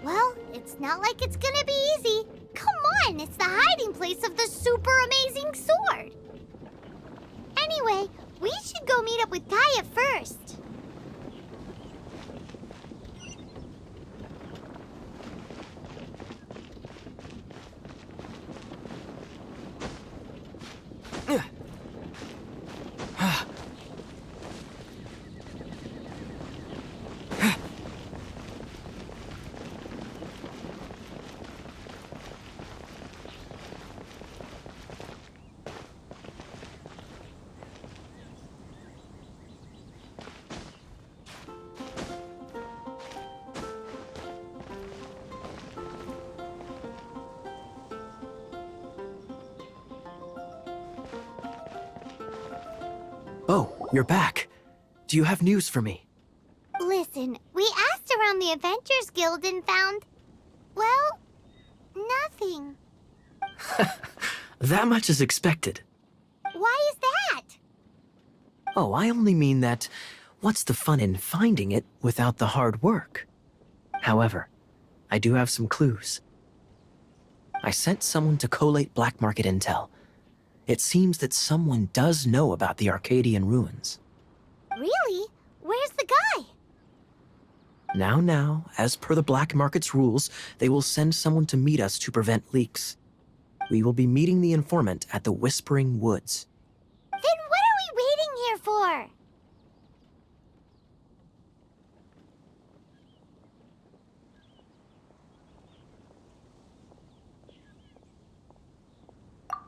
Well, it's not like it's gonna be easy. Come on, it's the hiding place of the super amazing sword. Anyway, we should go meet up with Gaia first. Oh, you're back. Do you have news for me? Listen, we asked around the Adventurers Guild and found, well, nothing. That much is expected. Why is that? Oh, I only mean that what's the fun in finding it without the hard work? However, I do have some clues. I sent someone to collate black market intel. It seems that someone does know about the Arcadian ruins. Really? Where's the guy? Now, as per the black market's rules, they will send someone to meet us to prevent leaks. We will be meeting the informant at the Whispering Woods. Then what are we waiting here for?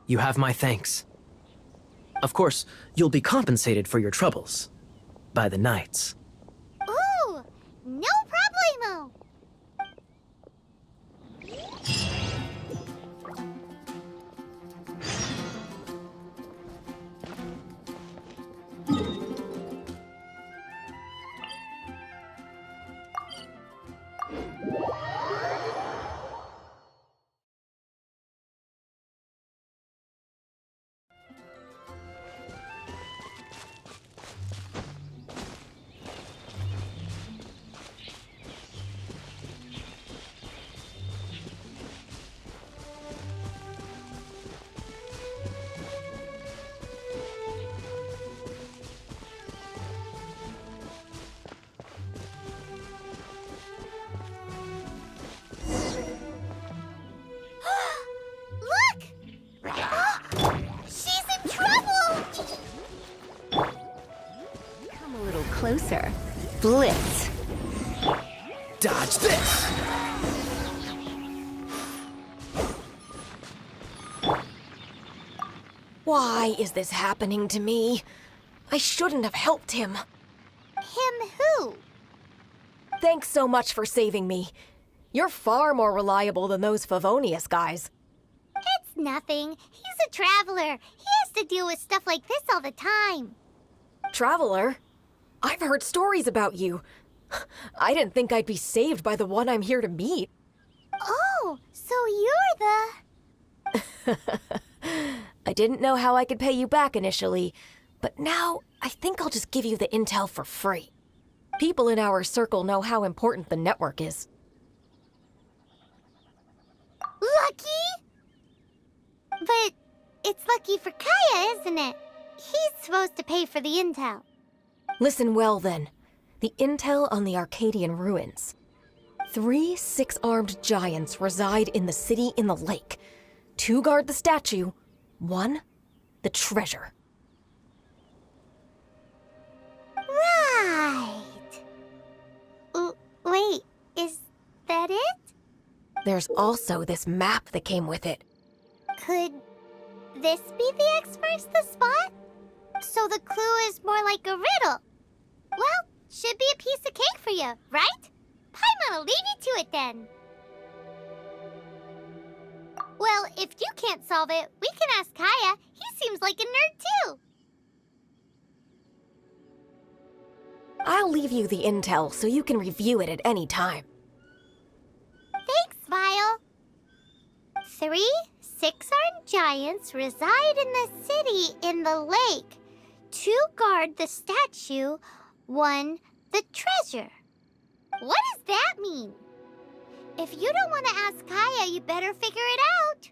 You have my thanks. Of course, you'll be compensated for your troubles. By the knights. Ooh, no problemo. Closer. Blitz. Dodge this! Why is this happening to me? I shouldn't have helped him. Him who? Thanks so much for saving me. You're far more reliable than those Favonius guys. It's nothing. He's a traveler. He has to deal with stuff like this all the time. Traveler? I've heard stories about you. I didn't think I'd be saved by the one I'm here to meet. Oh, so you're the... I didn't know how I could pay you back initially, but now I think I'll just give you the intel for free. People in our circle know how important the network is. Lucky? lucky for Kaya, isn't it? He's supposed to pay for the intel. Listen well, then. The intel on the Arcadian ruins. 3 6-armed giants reside in the city in the lake. 2 guard the statue, 1 the treasure. Right. Wait, is that it? There's also this map that came with it. Could this be the X marks the spot? So the clue is more like a riddle. Well, should be a piece of cake for you, right? Paimon'll leave you to it then. Well, if you can't solve it, we can ask Kaya. He seems like a nerd too. I'll leave you the intel so you can review it at any time. Thanks, Vile. 3 6-armed giants reside in the city in the lake. 2 guard the statue, 1 the treasure. What does that mean? If you don't want to ask Kaya, you better figure it out.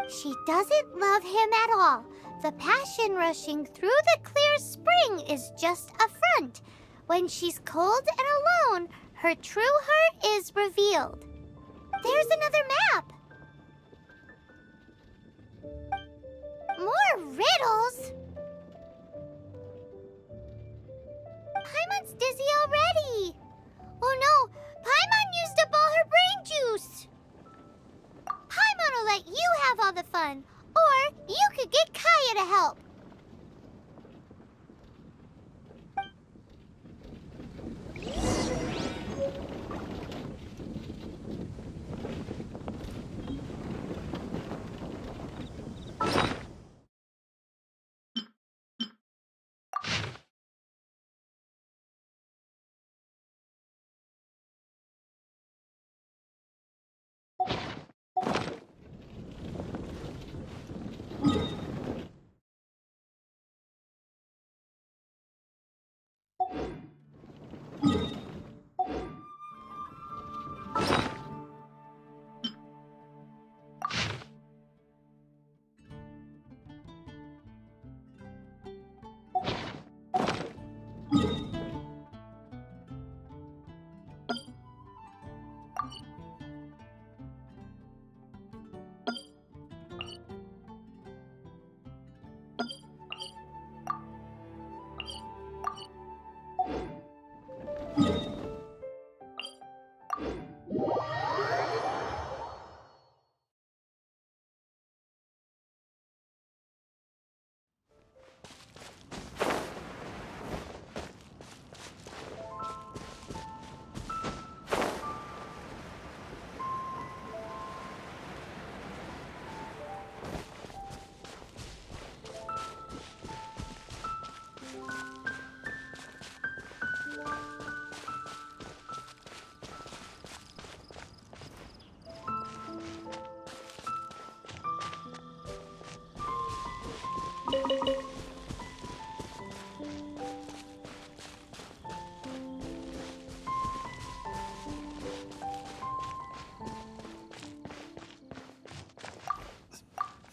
She doesn't love him at all. The passion rushing through the clear spring is just a front. When she's cold and alone, her true heart is revealed. There's another map. More riddles? Paimon's dizzy already. Oh no, Paimon used up all her brain juice. Paimon will let you have all the fun, or you could get Kaya to help.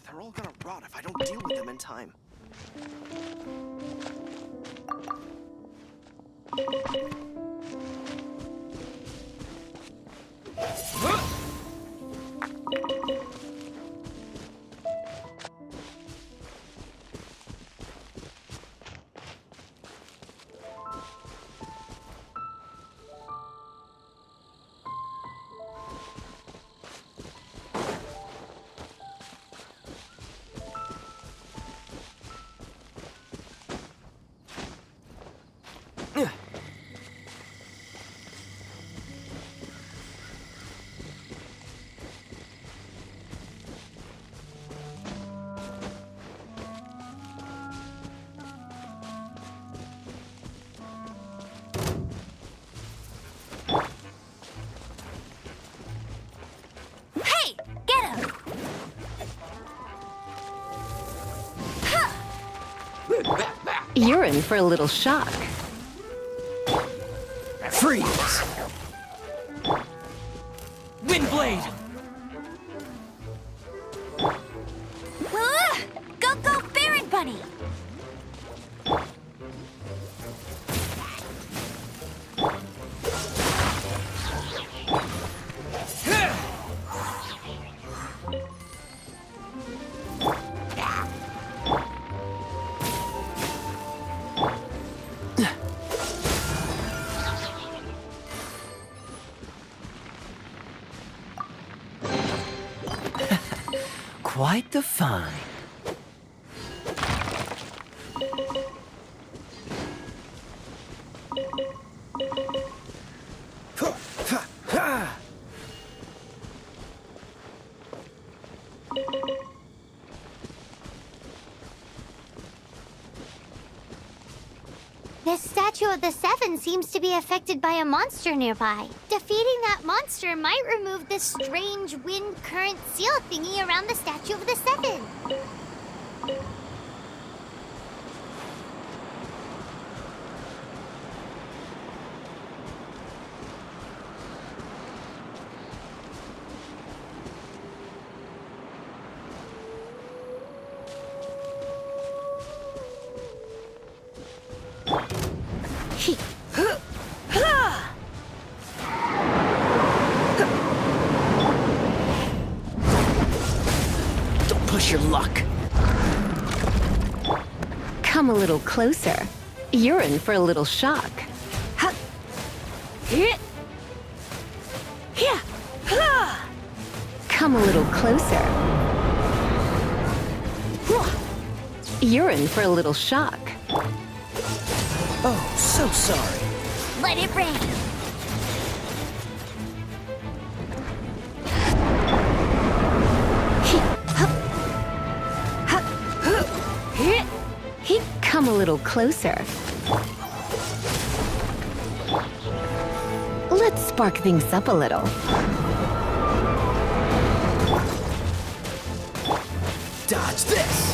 They're all gonna rot if I don't deal with them in time. Hey, get him! You're in for a little shock. Freeze! Windblade! Go, go, Baron Bunny! Quite the find. This statue of the Seven seems to be affected by a monster nearby. Defeating that monster might remove this strange wind current seal thingy around the statue of the Seven. Don't push your luck. Come a little closer. You're in for a little shock. Come a little closer. You're in for a little shock. Oh, so sorry. Let it rain. Come a little closer. Let's spark things up a little. Dodge this!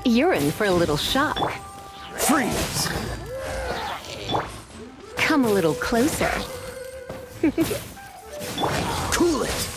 You're in for a little shock. Freeze! Come a little closer. Cool it!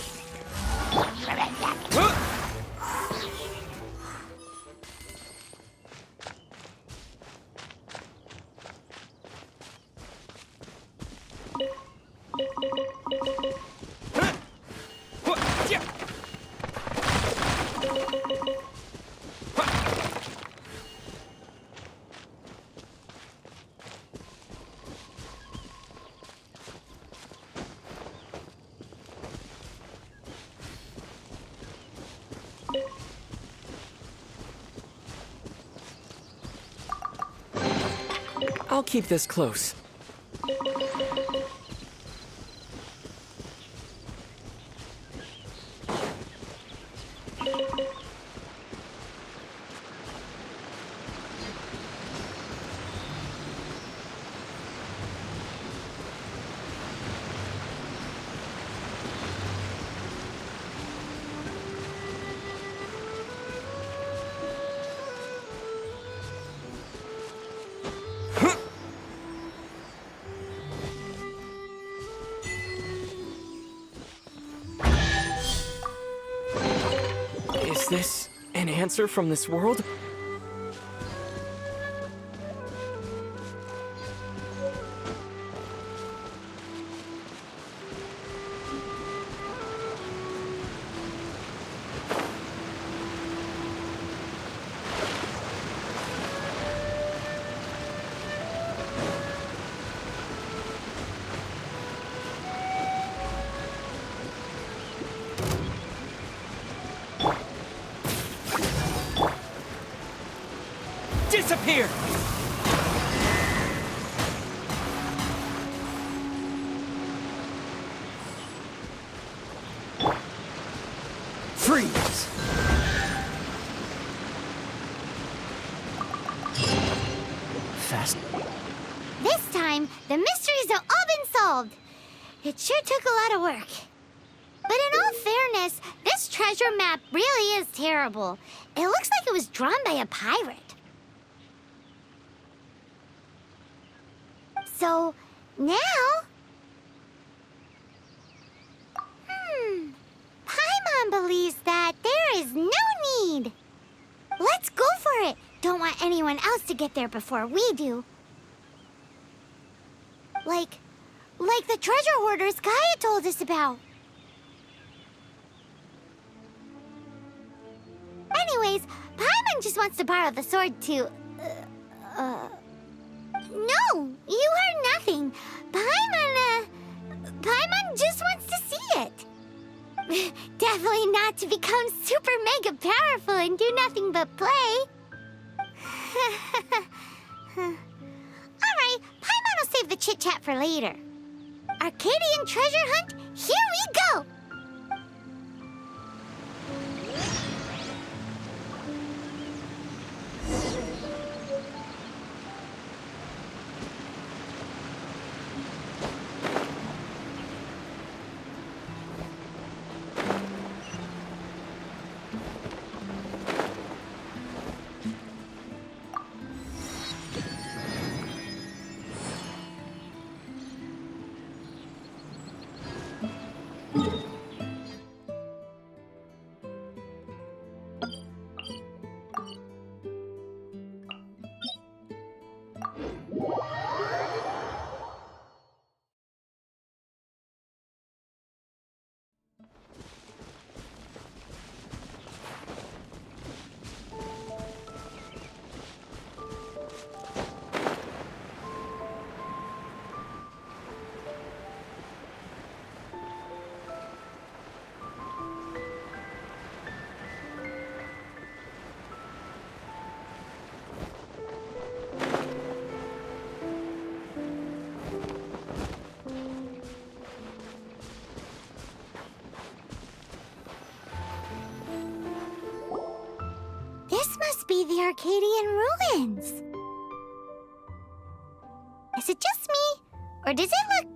I'll keep this close. Is this an answer from this world? Disappear! Freeze! Fast. This time, the mysteries have all been solved. It sure took a lot of work. But in all fairness, this treasure map really is terrible. It looks like it was drawn by a pirate. So, now... Paimon believes that there is no need. Let's go for it. Don't want anyone else to get there before we do. Like the treasure hoarders Gaia told us about. Anyways, Paimon just wants to borrow the sword to... No, you heard nothing. Paimon just wants to see it. Definitely not to become super mega powerful and do nothing but play. Alright, Paimon will save the chit-chat for later. Arcadian treasure hunt, here we go! This must be the Arcadian ruins. Is it just me, or does it look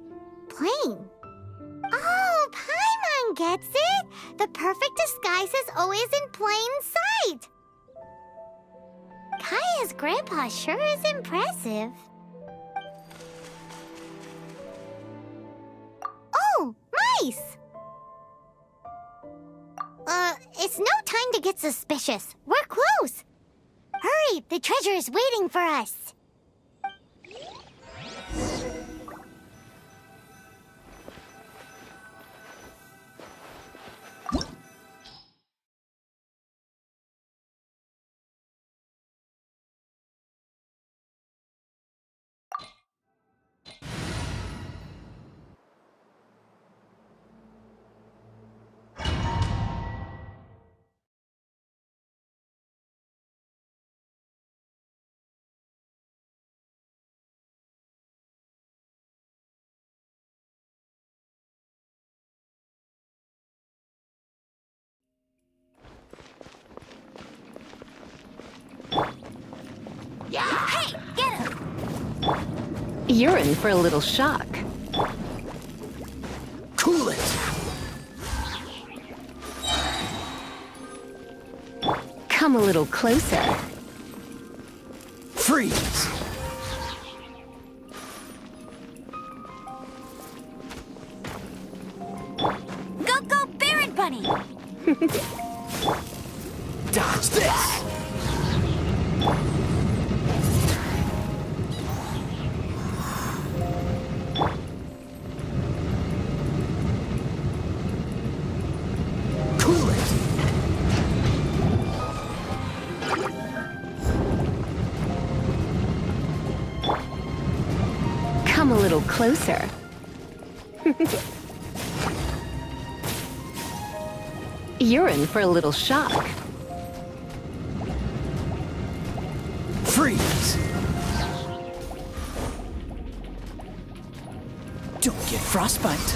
plain? Oh, Paimon gets it! The perfect disguise is always in plain sight! Kaya's grandpa sure is impressive. Oh, mice! It's no time to get suspicious. We're close. Hurry, the treasure is waiting for us. Hey, get him! You're in for a little shock. Cool it! Come a little closer. Freeze! Go, Barrett Bunny! Dodge this! Cool it! Come a little closer. You're in for a little shock. Freeze! Don't get frostbite.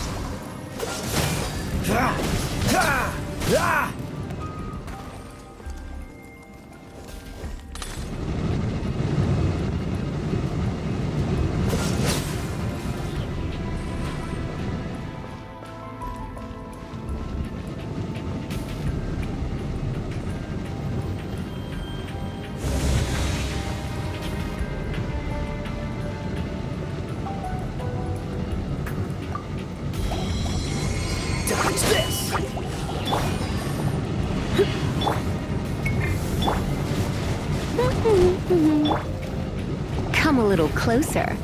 little closer.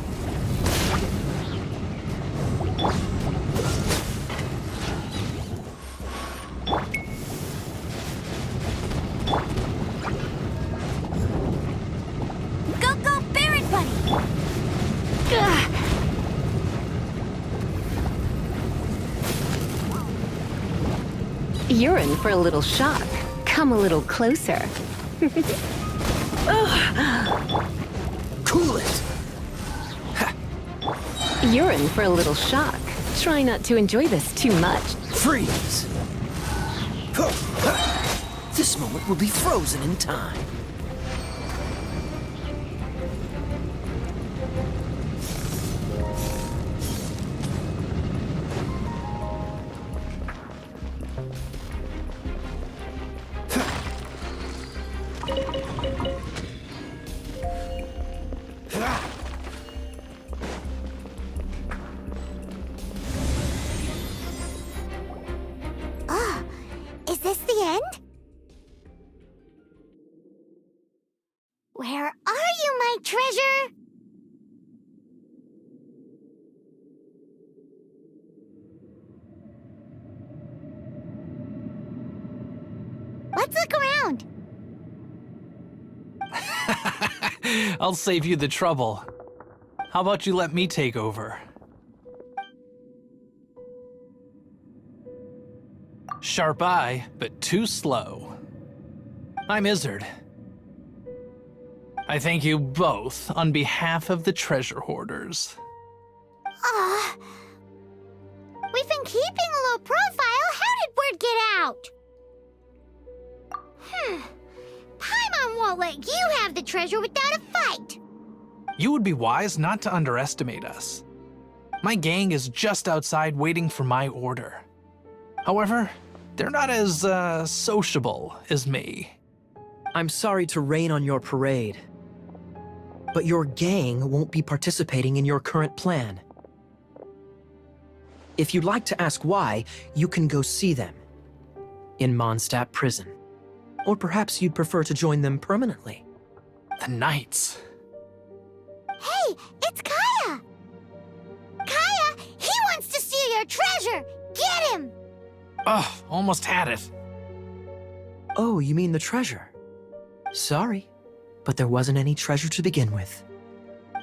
Go, go, Barret Bunny! Ugh. You're in for a little shock. Come a little closer. Cool it! You're in for a little shock. Try not to enjoy this too much. Freeze! This moment will be frozen in time. Is this the end? Where are you, my treasure? Let's look around. I'll save you the trouble. How about you let me take over? Sharp eye, but too slow. I'm Izzard. I thank you both on behalf of the treasure hoarders. We've been keeping a low profile. How did word get out? Paimon won't let you have the treasure without a fight. You would be wise not to underestimate us. My gang is just outside waiting for my order. However, they're not as, sociable as me. I'm sorry to rain on your parade, but your gang won't be participating in your current plan. If you'd like to ask why, you can go see them in Mondstadt prison. Or perhaps you'd prefer to join them permanently. The Knights. Hey, it's Kaya! Kaya, he wants to steal your treasure! Get him! Ugh, almost had it. Oh, you mean the treasure? Sorry, but there wasn't any treasure to begin with.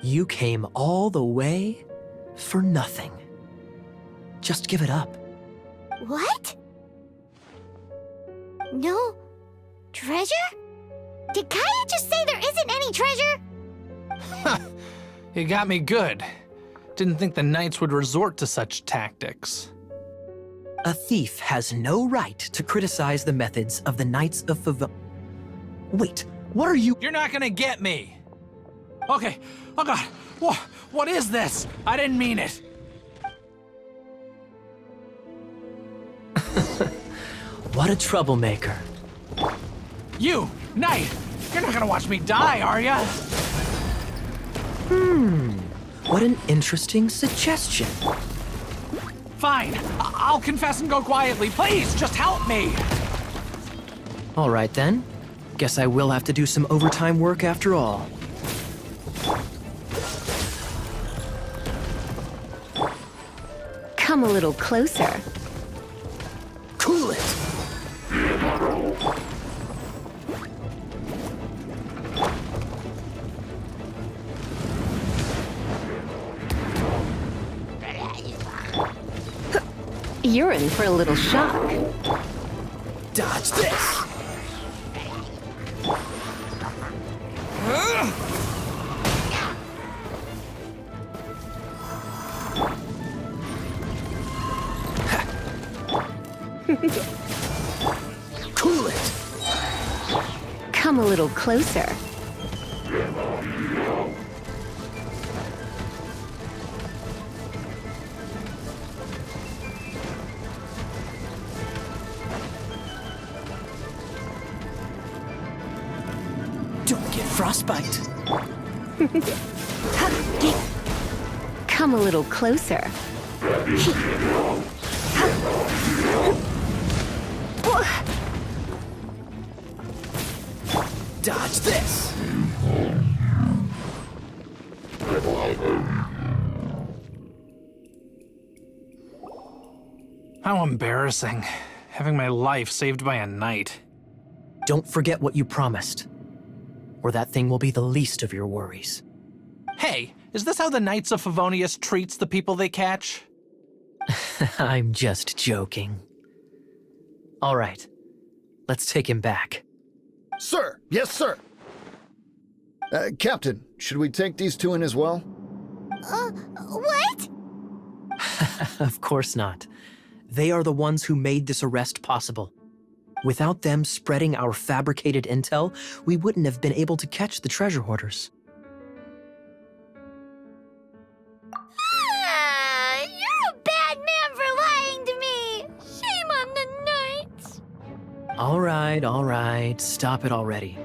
You came all the way for nothing. Just give it up. What? No treasure? Did Kaya just say there isn't any treasure? You got me good. Didn't think the Knights would resort to such tactics. A thief has no right to criticize the methods of the Knights of Favonius. Wait, what are you— You're not gonna get me! Okay, oh god, what is this? I didn't mean it. What a troublemaker. You, Knight, you're not gonna watch me die, are ya? What an interesting suggestion. Fine, I'll confess and go quietly. Please, just help me! All right then. Guess I will have to do some overtime work after all. Come a little closer. Cool it! You're in for a little shock. Dodge this! Cool it! Come a little closer. Don't get frostbite. Come a little closer. Dodge this! How embarrassing. Having my life saved by a knight. Don't forget what you promised, or that thing will be the least of your worries. Hey, is this how the Knights of Favonius treats the people they catch? I'm just joking. All right, let's take him back. Sir! Yes, sir! Captain, should we take these two in as well? What? Of course not. They are the ones who made this arrest possible. Without them spreading our fabricated intel, we wouldn't have been able to catch the treasure hoarders. You're a bad man for lying to me! Shame on the Knights! All right, stop it already.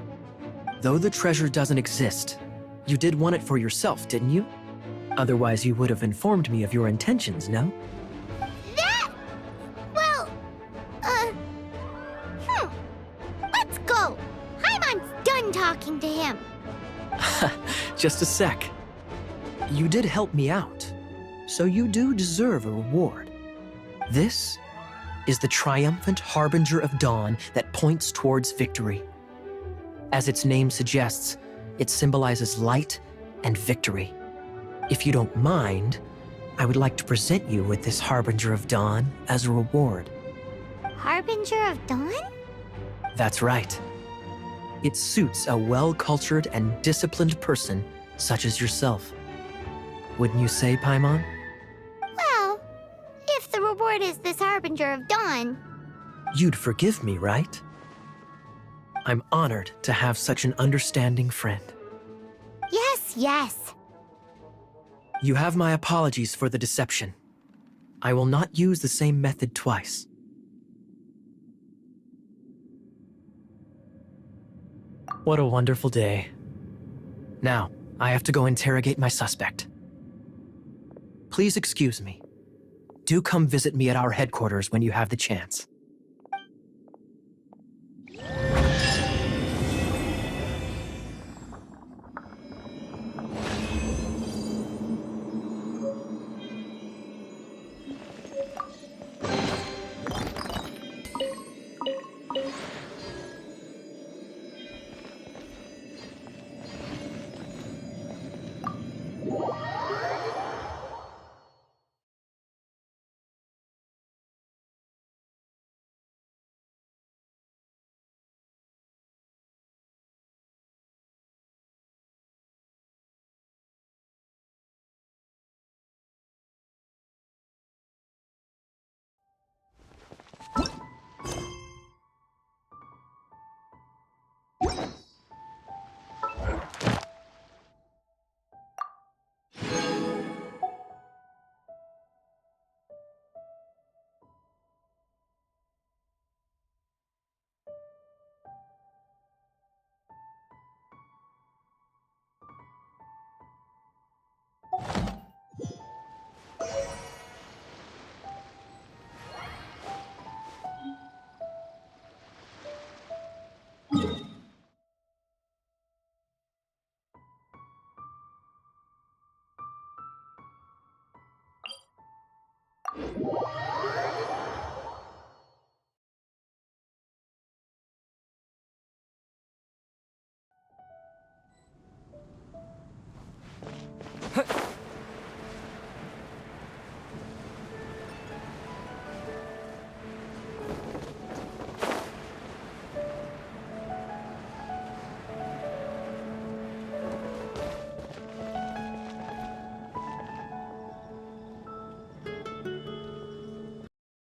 Though the treasure doesn't exist, you did want it for yourself, didn't you? Otherwise, you would have informed me of your intentions, no? Let's go! Paimon's done talking to him. Just a sec. You did help me out, so you do deserve a reward. This is the triumphant harbinger of dawn that points towards victory. As its name suggests, it symbolizes light and victory. If you don't mind, I would like to present you with this harbinger of dawn as a reward. Harbinger of Dawn? That's right. It suits a well-cultured and disciplined person such as yourself. Wouldn't you say, Paimon? Well, if the reward is this Harbinger of Dawn... You'd forgive me, right? I'm honored to have such an understanding friend. Yes. You have my apologies for the deception. I will not use the same method twice. What a wonderful day. Now, I have to go interrogate my suspect. Please excuse me. Do come visit me at our headquarters when you have the chance.